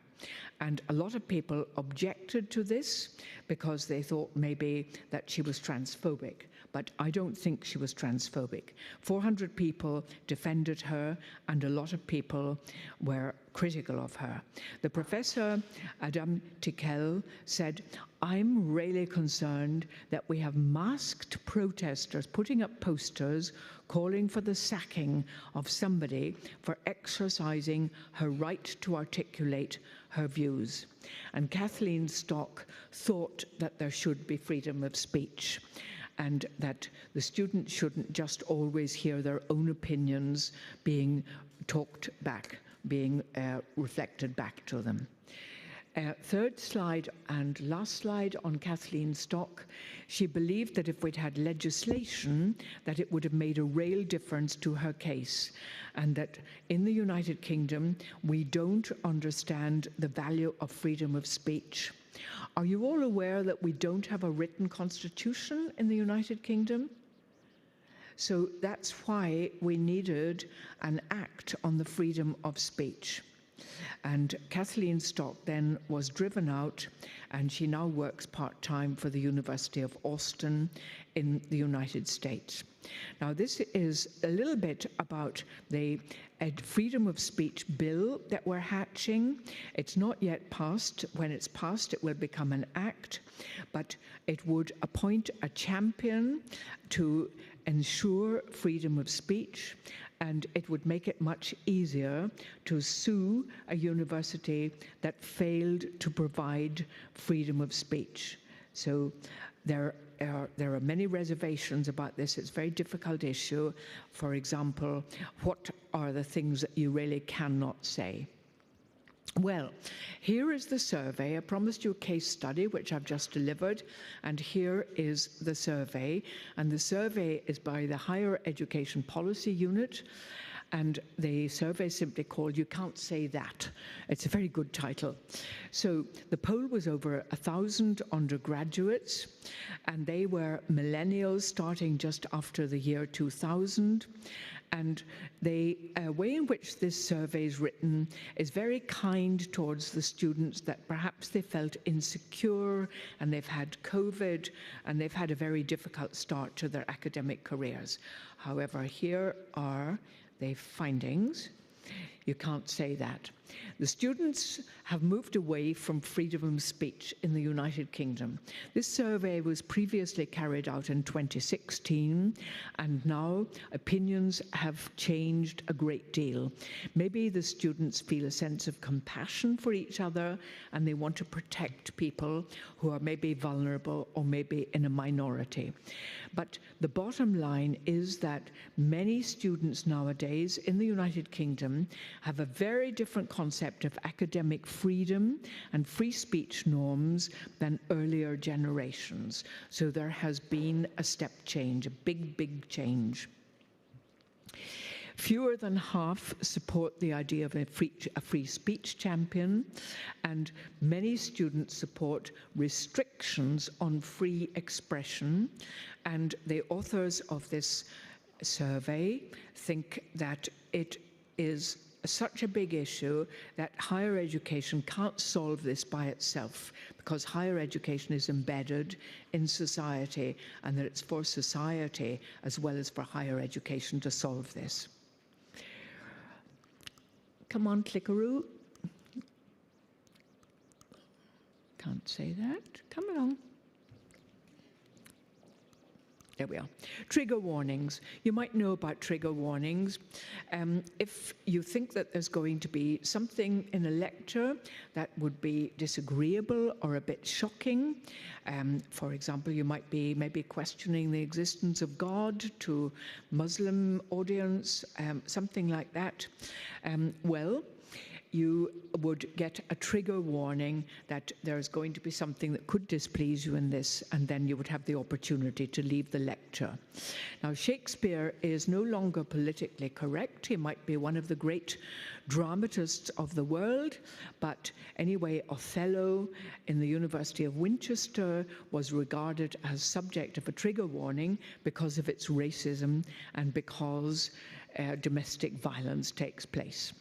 And a lot of people objected to this because they thought maybe that she was transphobic. But I don't think she was transphobic. 400 people defended her, and a lot of people were critical of her. The professor, Adam Tikel, said, I'm really concerned that we have masked protesters putting up posters calling for the sacking of somebody for exercising her right to articulate her views. And Kathleen Stock thought that there should be freedom of speech, and that the students shouldn't just always hear their own opinions being talked back, being reflected back to them. Third slide and last slide on Kathleen Stock. She believed that if we'd had legislation, that it would have made a real difference to her case, and that in the United Kingdom, we don't understand the value of freedom of speech. Are you all aware that we don't have a written constitution in the United Kingdom? So that's why we needed an act on the freedom of speech. And Kathleen Stock then was driven out, and she now works part-time for the University of Austin in the United States. Now, this is a little bit about the freedom of speech bill that we're hatching. It's not yet passed. When it's passed, it will become an act, but it would appoint a champion to ensure freedom of speech, and it would make it much easier to sue a university that failed to provide freedom of speech. So there are many reservations about this. It's a very difficult issue. For example, what are the things that you really cannot say? Well, here is the survey. I promised you a case study, which I've just delivered, and here is the survey. And the survey is by the Higher Education Policy Unit, and the survey is simply called You Can't Say That. It's a very good title. So the poll was over 1,000 undergraduates, and they were millennials starting just after the year 2000. And the way in which this survey is written is very kind towards the students, that perhaps they felt insecure, and they've had COVID, and they've had a very difficult start to their academic careers. However, here are the findings. You can't say that. The students have moved away from freedom of speech in the United Kingdom. This survey was previously carried out in 2016, and now opinions have changed a great deal. Maybe the students feel a sense of compassion for each other, and they want to protect people who are maybe vulnerable or maybe in a minority. But the bottom line is that many students nowadays in the United Kingdom have a very different concept of academic freedom and free speech norms than earlier generations. So there has been a step change, a big, big change. Fewer than half support the idea of a free speech champion, and many students support restrictions on free expression. And the authors of this survey think that it is such a big issue that higher education can't solve this by itself, because higher education is embedded in society, and that it's for society as well as for higher education to solve this. Come on, clickaroo. Can't say that. Come along. There we are. Trigger warnings. You might know about trigger warnings. If you think that there's going to be something in a lecture that would be disagreeable or a bit shocking, for example, you might be maybe questioning the existence of God to Muslim audience, something like that, well, you would get a trigger warning that there's going to be something that could displease you in this, and then you would have the opportunity to leave the lecture. Now, Shakespeare is no longer politically correct. He might be one of the great dramatists of the world, but anyway, Othello in the University of Winchester was regarded as subject of a trigger warning because of its racism and because domestic violence takes place.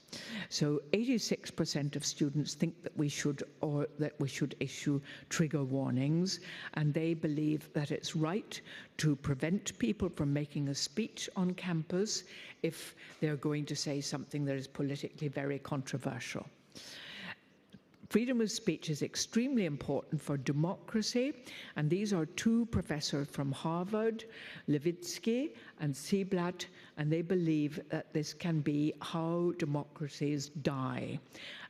So 86% of students think that we should issue trigger warnings, and they believe that it's right to prevent people from making a speech on campus if they're going to say something that is politically very controversial. Freedom of speech is extremely important for democracy, and these are two professors from Harvard, Levitsky and Seiblatt, and they believe that this can be how democracies die.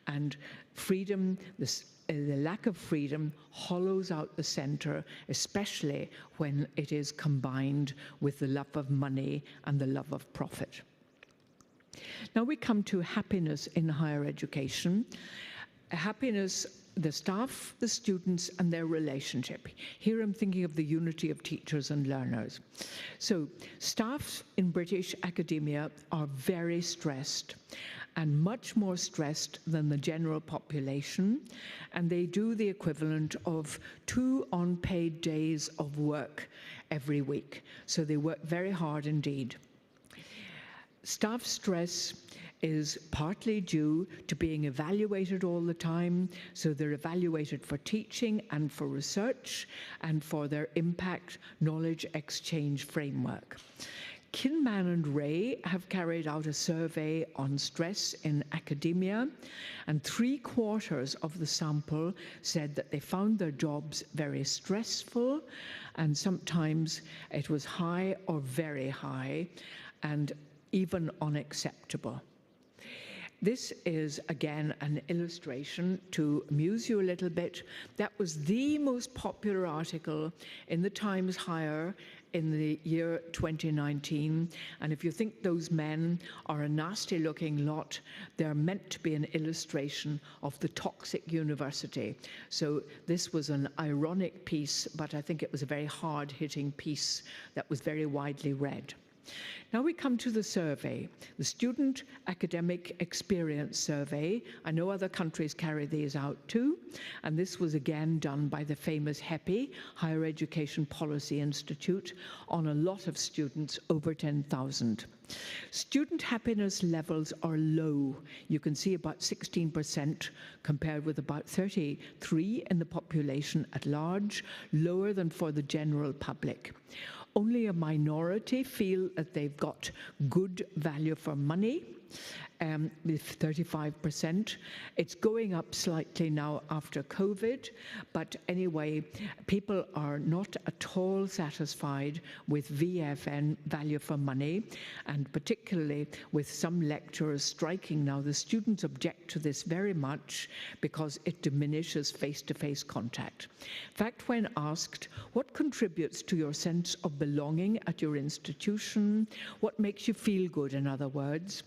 And freedom, the lack of freedom hollows out the center, especially when it is combined with the love of money and the love of profit. Now we come to happiness in higher education. Happiness, the staff, the students, and their relationship. Here I'm thinking of the unity of teachers and learners. So staff in British academia are very stressed, and much more stressed than the general population, and they do the equivalent of 2 unpaid days of work every week. So they work very hard indeed. Staff stress is partly due to being evaluated all the time. So they're evaluated for teaching and for research and for their impact knowledge exchange framework. Kinman and Ray have carried out a survey on stress in academia, and 3/4 of the sample said that they found their jobs very stressful, and sometimes it was high or very high, and even unacceptable. This is, again, an illustration to amuse you a little bit. That was the most popular article in the Times Higher in the year 2019. And if you think those men are a nasty-looking lot, they're meant to be an illustration of the toxic university. So this was an ironic piece, but I think it was a very hard-hitting piece that was very widely read. Now we come to the survey, the Student Academic Experience Survey. I know other countries carry these out too, and this was again done by the famous HEPI, Higher Education Policy Institute, on a lot of students, over 10,000. Student happiness levels are low. You can see about 16% compared with about 33% in the population at large, lower than for the general public. Only a minority feel that they've got good value for money, with 35%. It's going up slightly now after COVID, but anyway, people are not at all satisfied with VFN, value for money, and particularly with some lecturers striking now. The students object to this very much because it diminishes face-to-face contact. In fact, when asked, what contributes to your sense of belonging at your institution? What makes you feel good, in other words?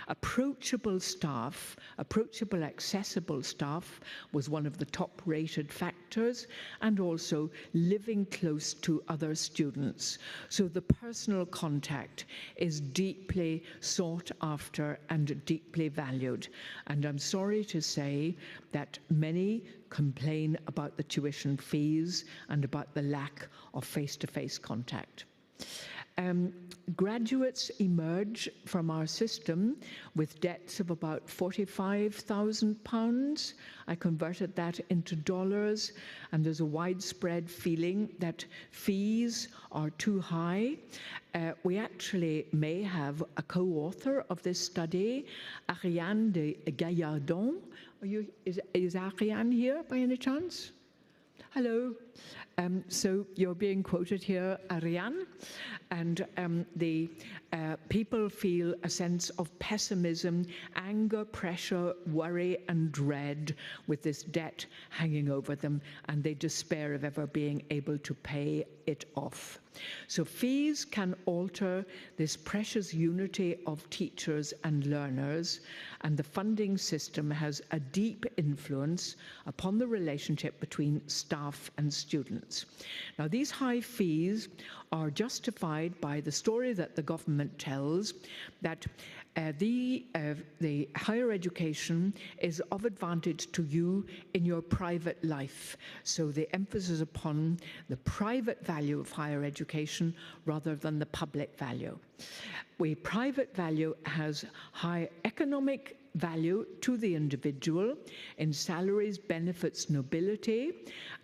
Approachable staff, approachable, accessible staff was one of the top-rated factors, and also living close to other students. So the personal contact is deeply sought after and deeply valued. And I'm sorry to say that many complain about the tuition fees and about the lack of face-to-face contact. Graduates emerge from our system with debts of about £45,000. I converted that into dollars, and there's a widespread feeling that fees are too high. We actually may have a co-author of this study, Ariane de Gaillardon. Is Ariane here by any chance? Hello. So you're being quoted here, Ariane, and the people feel a sense of pessimism, anger, pressure, worry, and dread with this debt hanging over them, and they despair of ever being able to pay it off. So fees can alter this precious unity of teachers and learners, and the funding system has a deep influence upon the relationship between staff and students. Now, these high fees are justified by the story that the government tells that the higher education is of advantage to you in your private life. So the emphasis upon the private value of higher education rather than the public value. Private value has high economic value to the individual in salaries, benefits, nobility,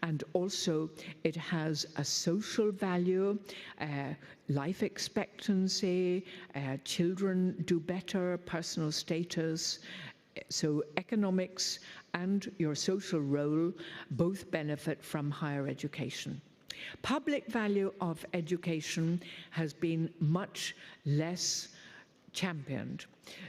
and also it has a social value, life expectancy, children do better, personal status. So economics and your social role both benefit from higher education. Public value of education has been much less championed.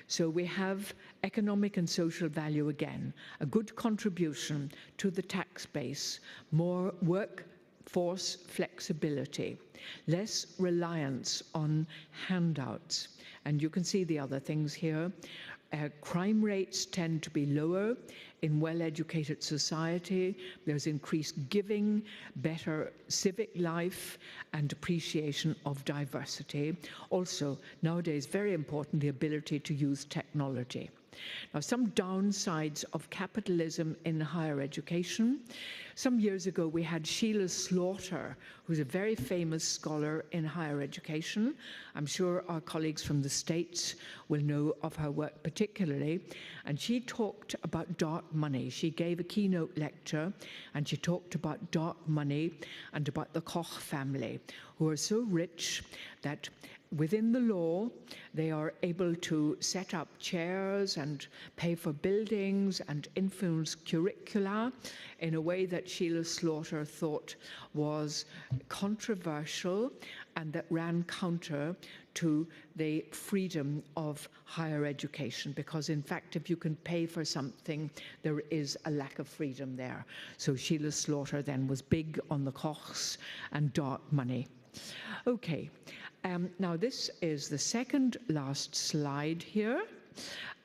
So we have economic and social value again, a good contribution to the tax base, more workforce flexibility, less reliance on handouts. And you can see the other things here. Crime rates tend to be lower in well-educated society. There's increased giving, better civic life, and appreciation of diversity. Also, nowadays, very important, the ability to use technology. Now, some downsides of capitalism in higher education. Some years ago, we had Sheila Slaughter, who's a very famous scholar in higher education. I'm sure our colleagues from the States will know of her work particularly. And she talked about dark money. She gave a keynote lecture, and she talked about dark money and about the Koch family, who are so rich that within the law, they are able to set up chairs and pay for buildings and influence curricula in a way that Sheila Slaughter thought was controversial and that ran counter to the freedom of higher education, because in fact, if you can pay for something, there is a lack of freedom there. So Sheila Slaughter then was big on the Kochs and dark money. Okay. Now, this is the second last slide here.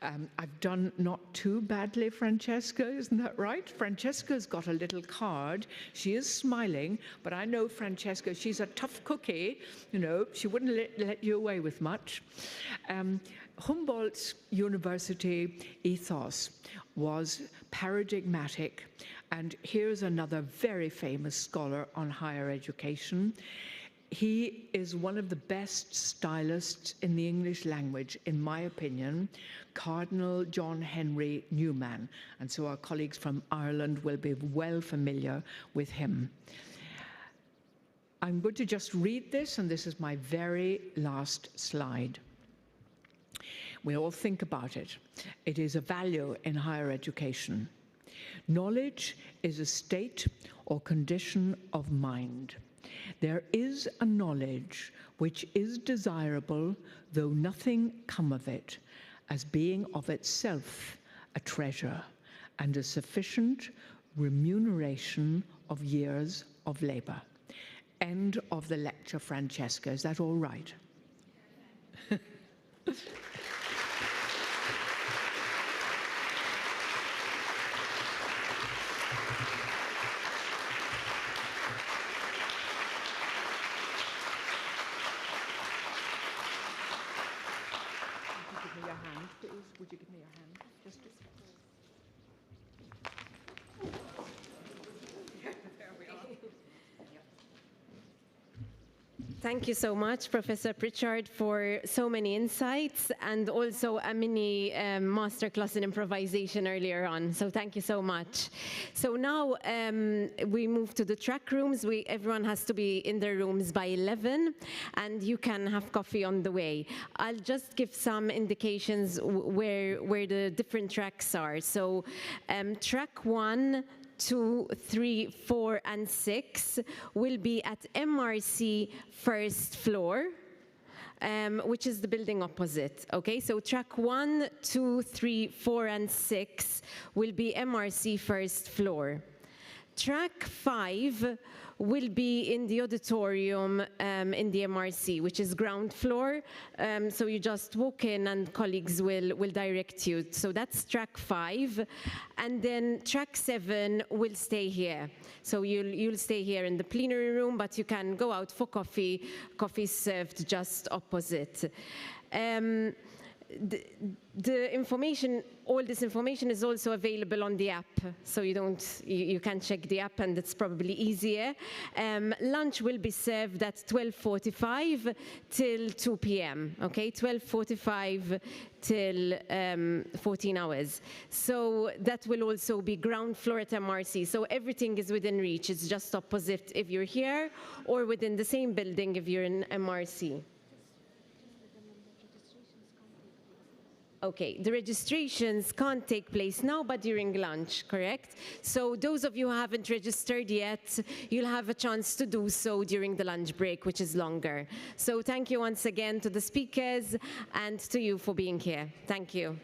I've done not too badly, Francesca, isn't that right? Francesca's got a little card. She is smiling, but I know Francesca, she's a tough cookie. You know, she wouldn't let you away with much. Humboldt's university ethos was paradigmatic, and here's another very famous scholar on higher education. He is one of the best stylists in the English language, in my opinion, Cardinal John Henry Newman. And so our colleagues from Ireland will be well familiar with him. I'm going to just read this, and this is my very last slide. We all think about it. It is a value in higher education. Knowledge is a state or condition of mind. There is a knowledge which is desirable, though nothing come of it, as being of itself a treasure and a sufficient remuneration of years of labor. End of the lecture, Francesca. Is that all right? Would you give me your hand, please? Would you give me your hand? Just there we are. Thank you so much, Professor Pritchard, for so many insights and also a mini masterclass in improvisation earlier on. So thank you so much. So now we move to the track rooms. Everyone has to be in their rooms by 11, and you can have coffee on the way. I'll just give some indications where the different tracks are. So track 1, 2, 3, 4, and 6 will be at MRC first floor, which is the building opposite. Okay, so track 1, 2, 3, 4, and 6 will be MRC first floor. Track 5 will be in the auditorium in the MRC, which is ground floor. So you just walk in and colleagues will direct you. So that's track 5. And then track 7 will stay here. So you'll stay here in the plenary room, but you can go out for coffee. Coffee served just opposite. The information, all this information is also available on the app, so you can check the app, and it's probably easier. Lunch will be served at 12:45 till 2 p.m. Okay, 12:45 till 14 hours. So that will also be ground floor at MRC. So everything is within reach. It's just opposite if you're here, or within the same building if you're in MRC. Okay, the registrations can't take place now, but during lunch, correct? So those of you who haven't registered yet, you'll have a chance to do so during the lunch break, which is longer. So thank you once again to the speakers and to you for being here. Thank you.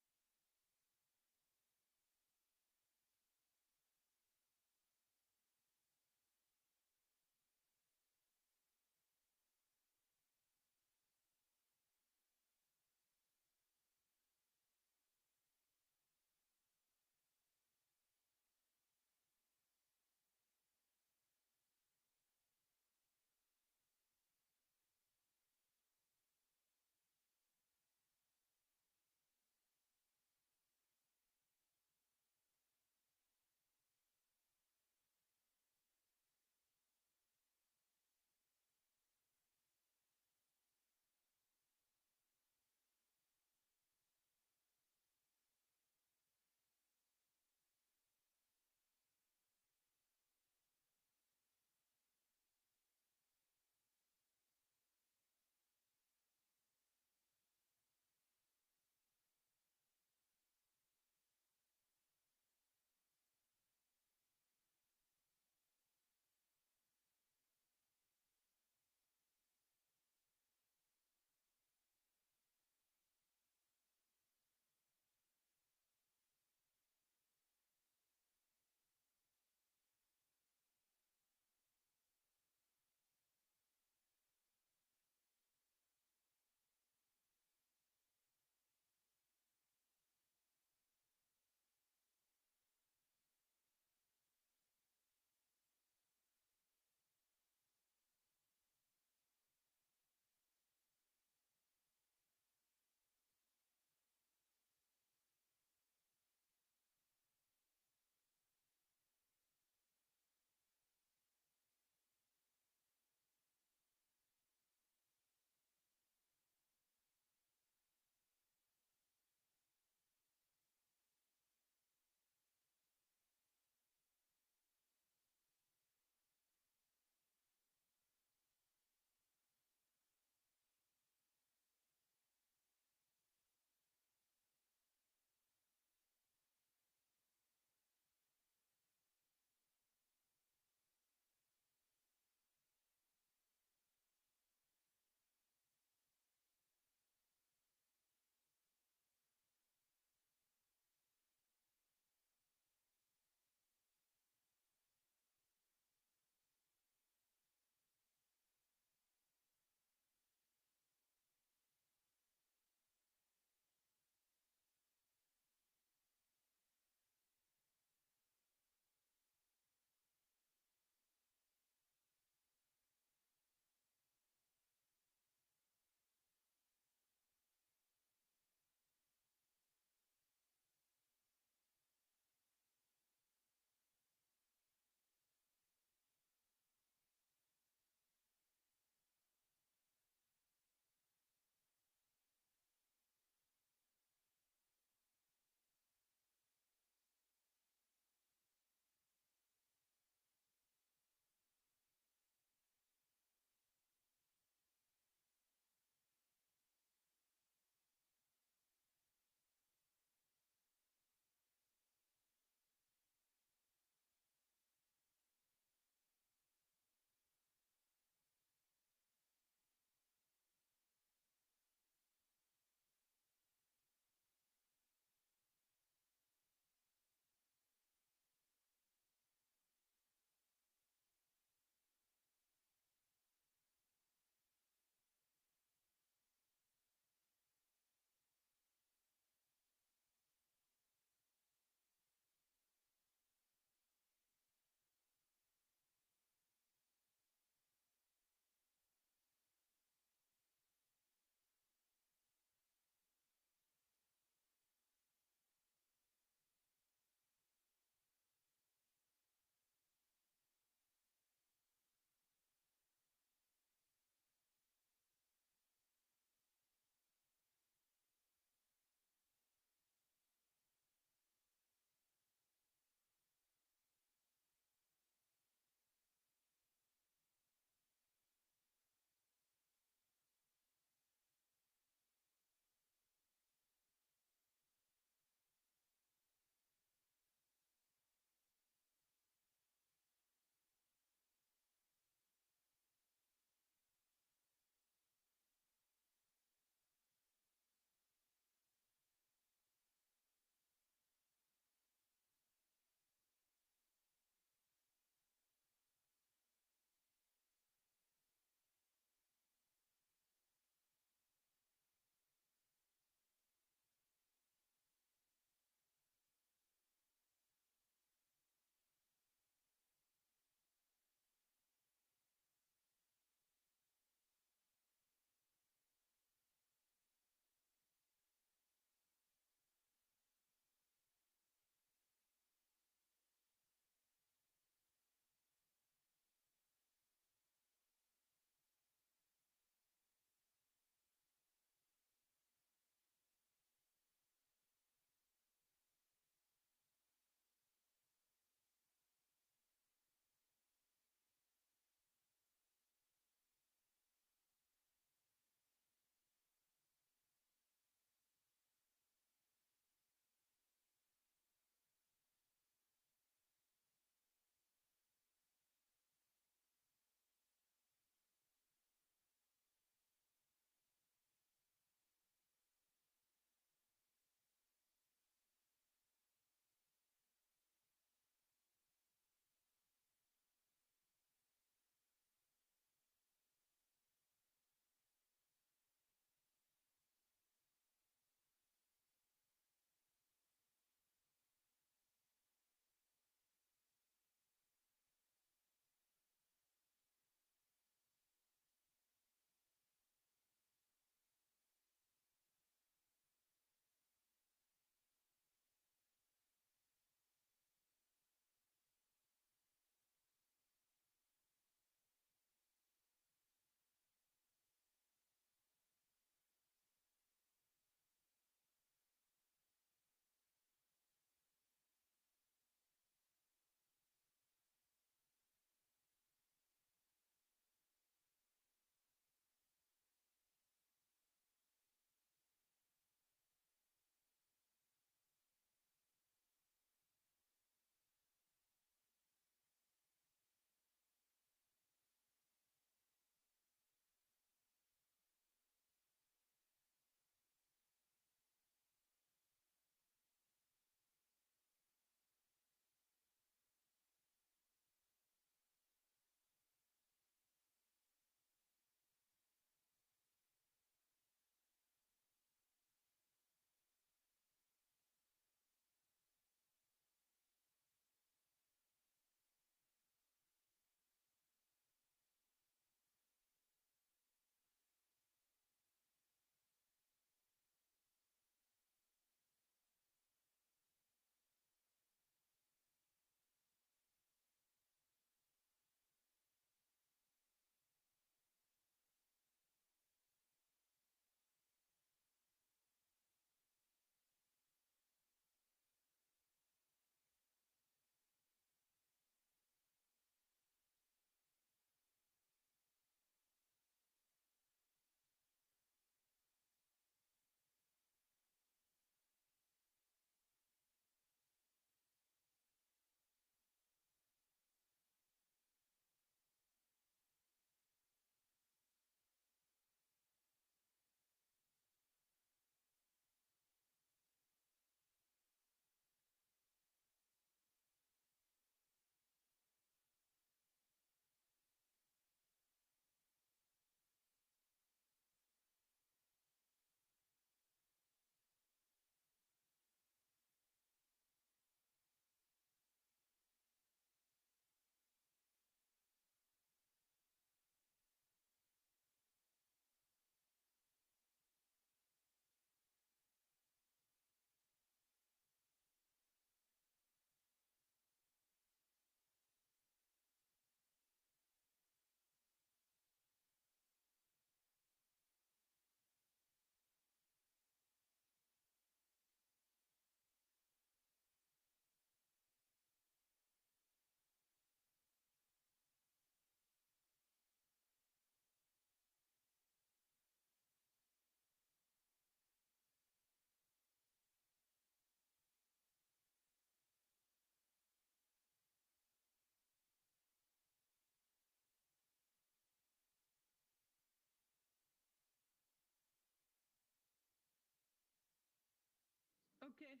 Okay.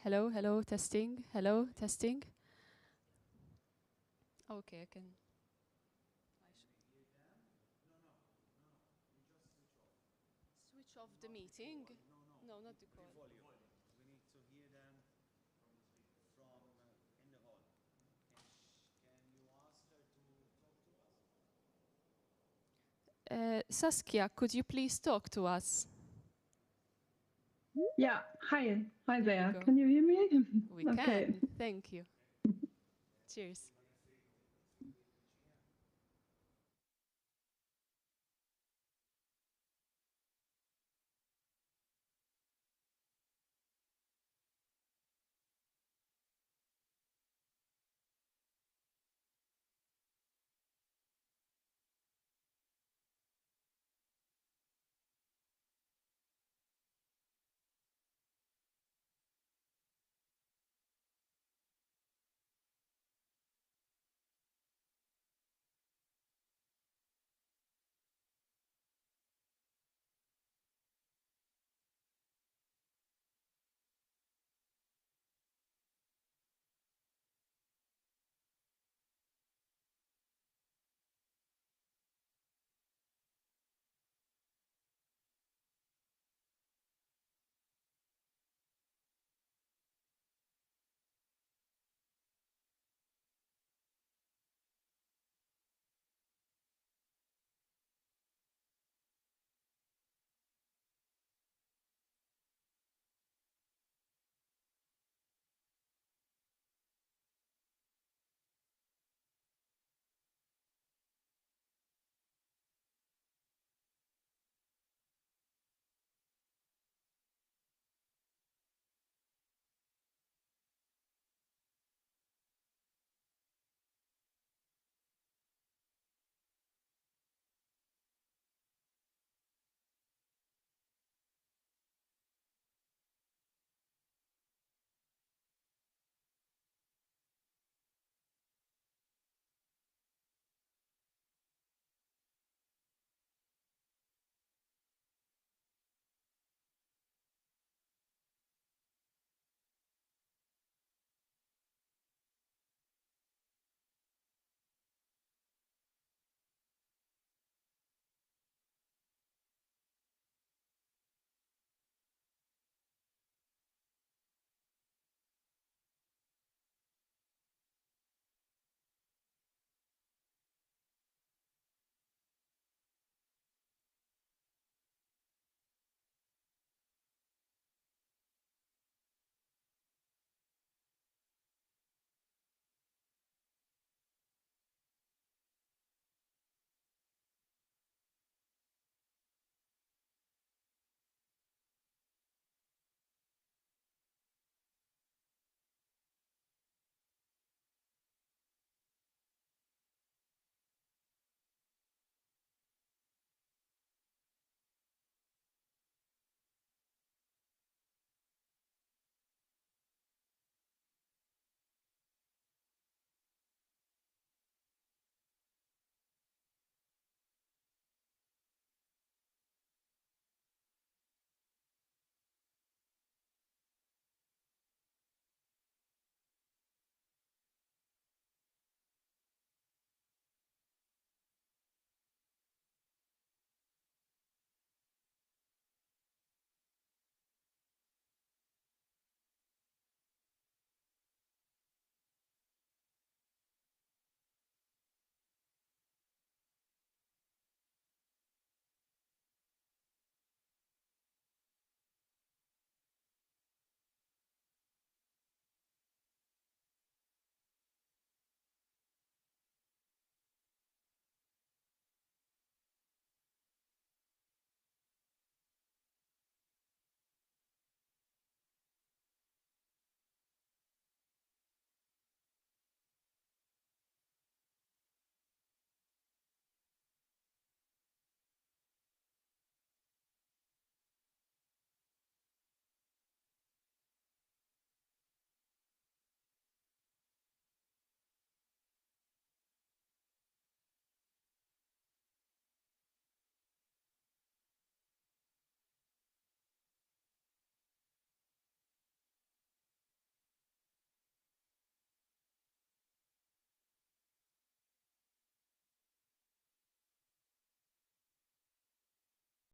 Hello, hello, testing. Hello, testing. Okay, I can. Switch off the meeting? No, not the call. We need to hear them from in the hall. Can you ask her to talk to us? Saskia, could you please talk to us? Yeah, hi There you there. go. Can you hear me? We Okay. can. Thank you. Cheers.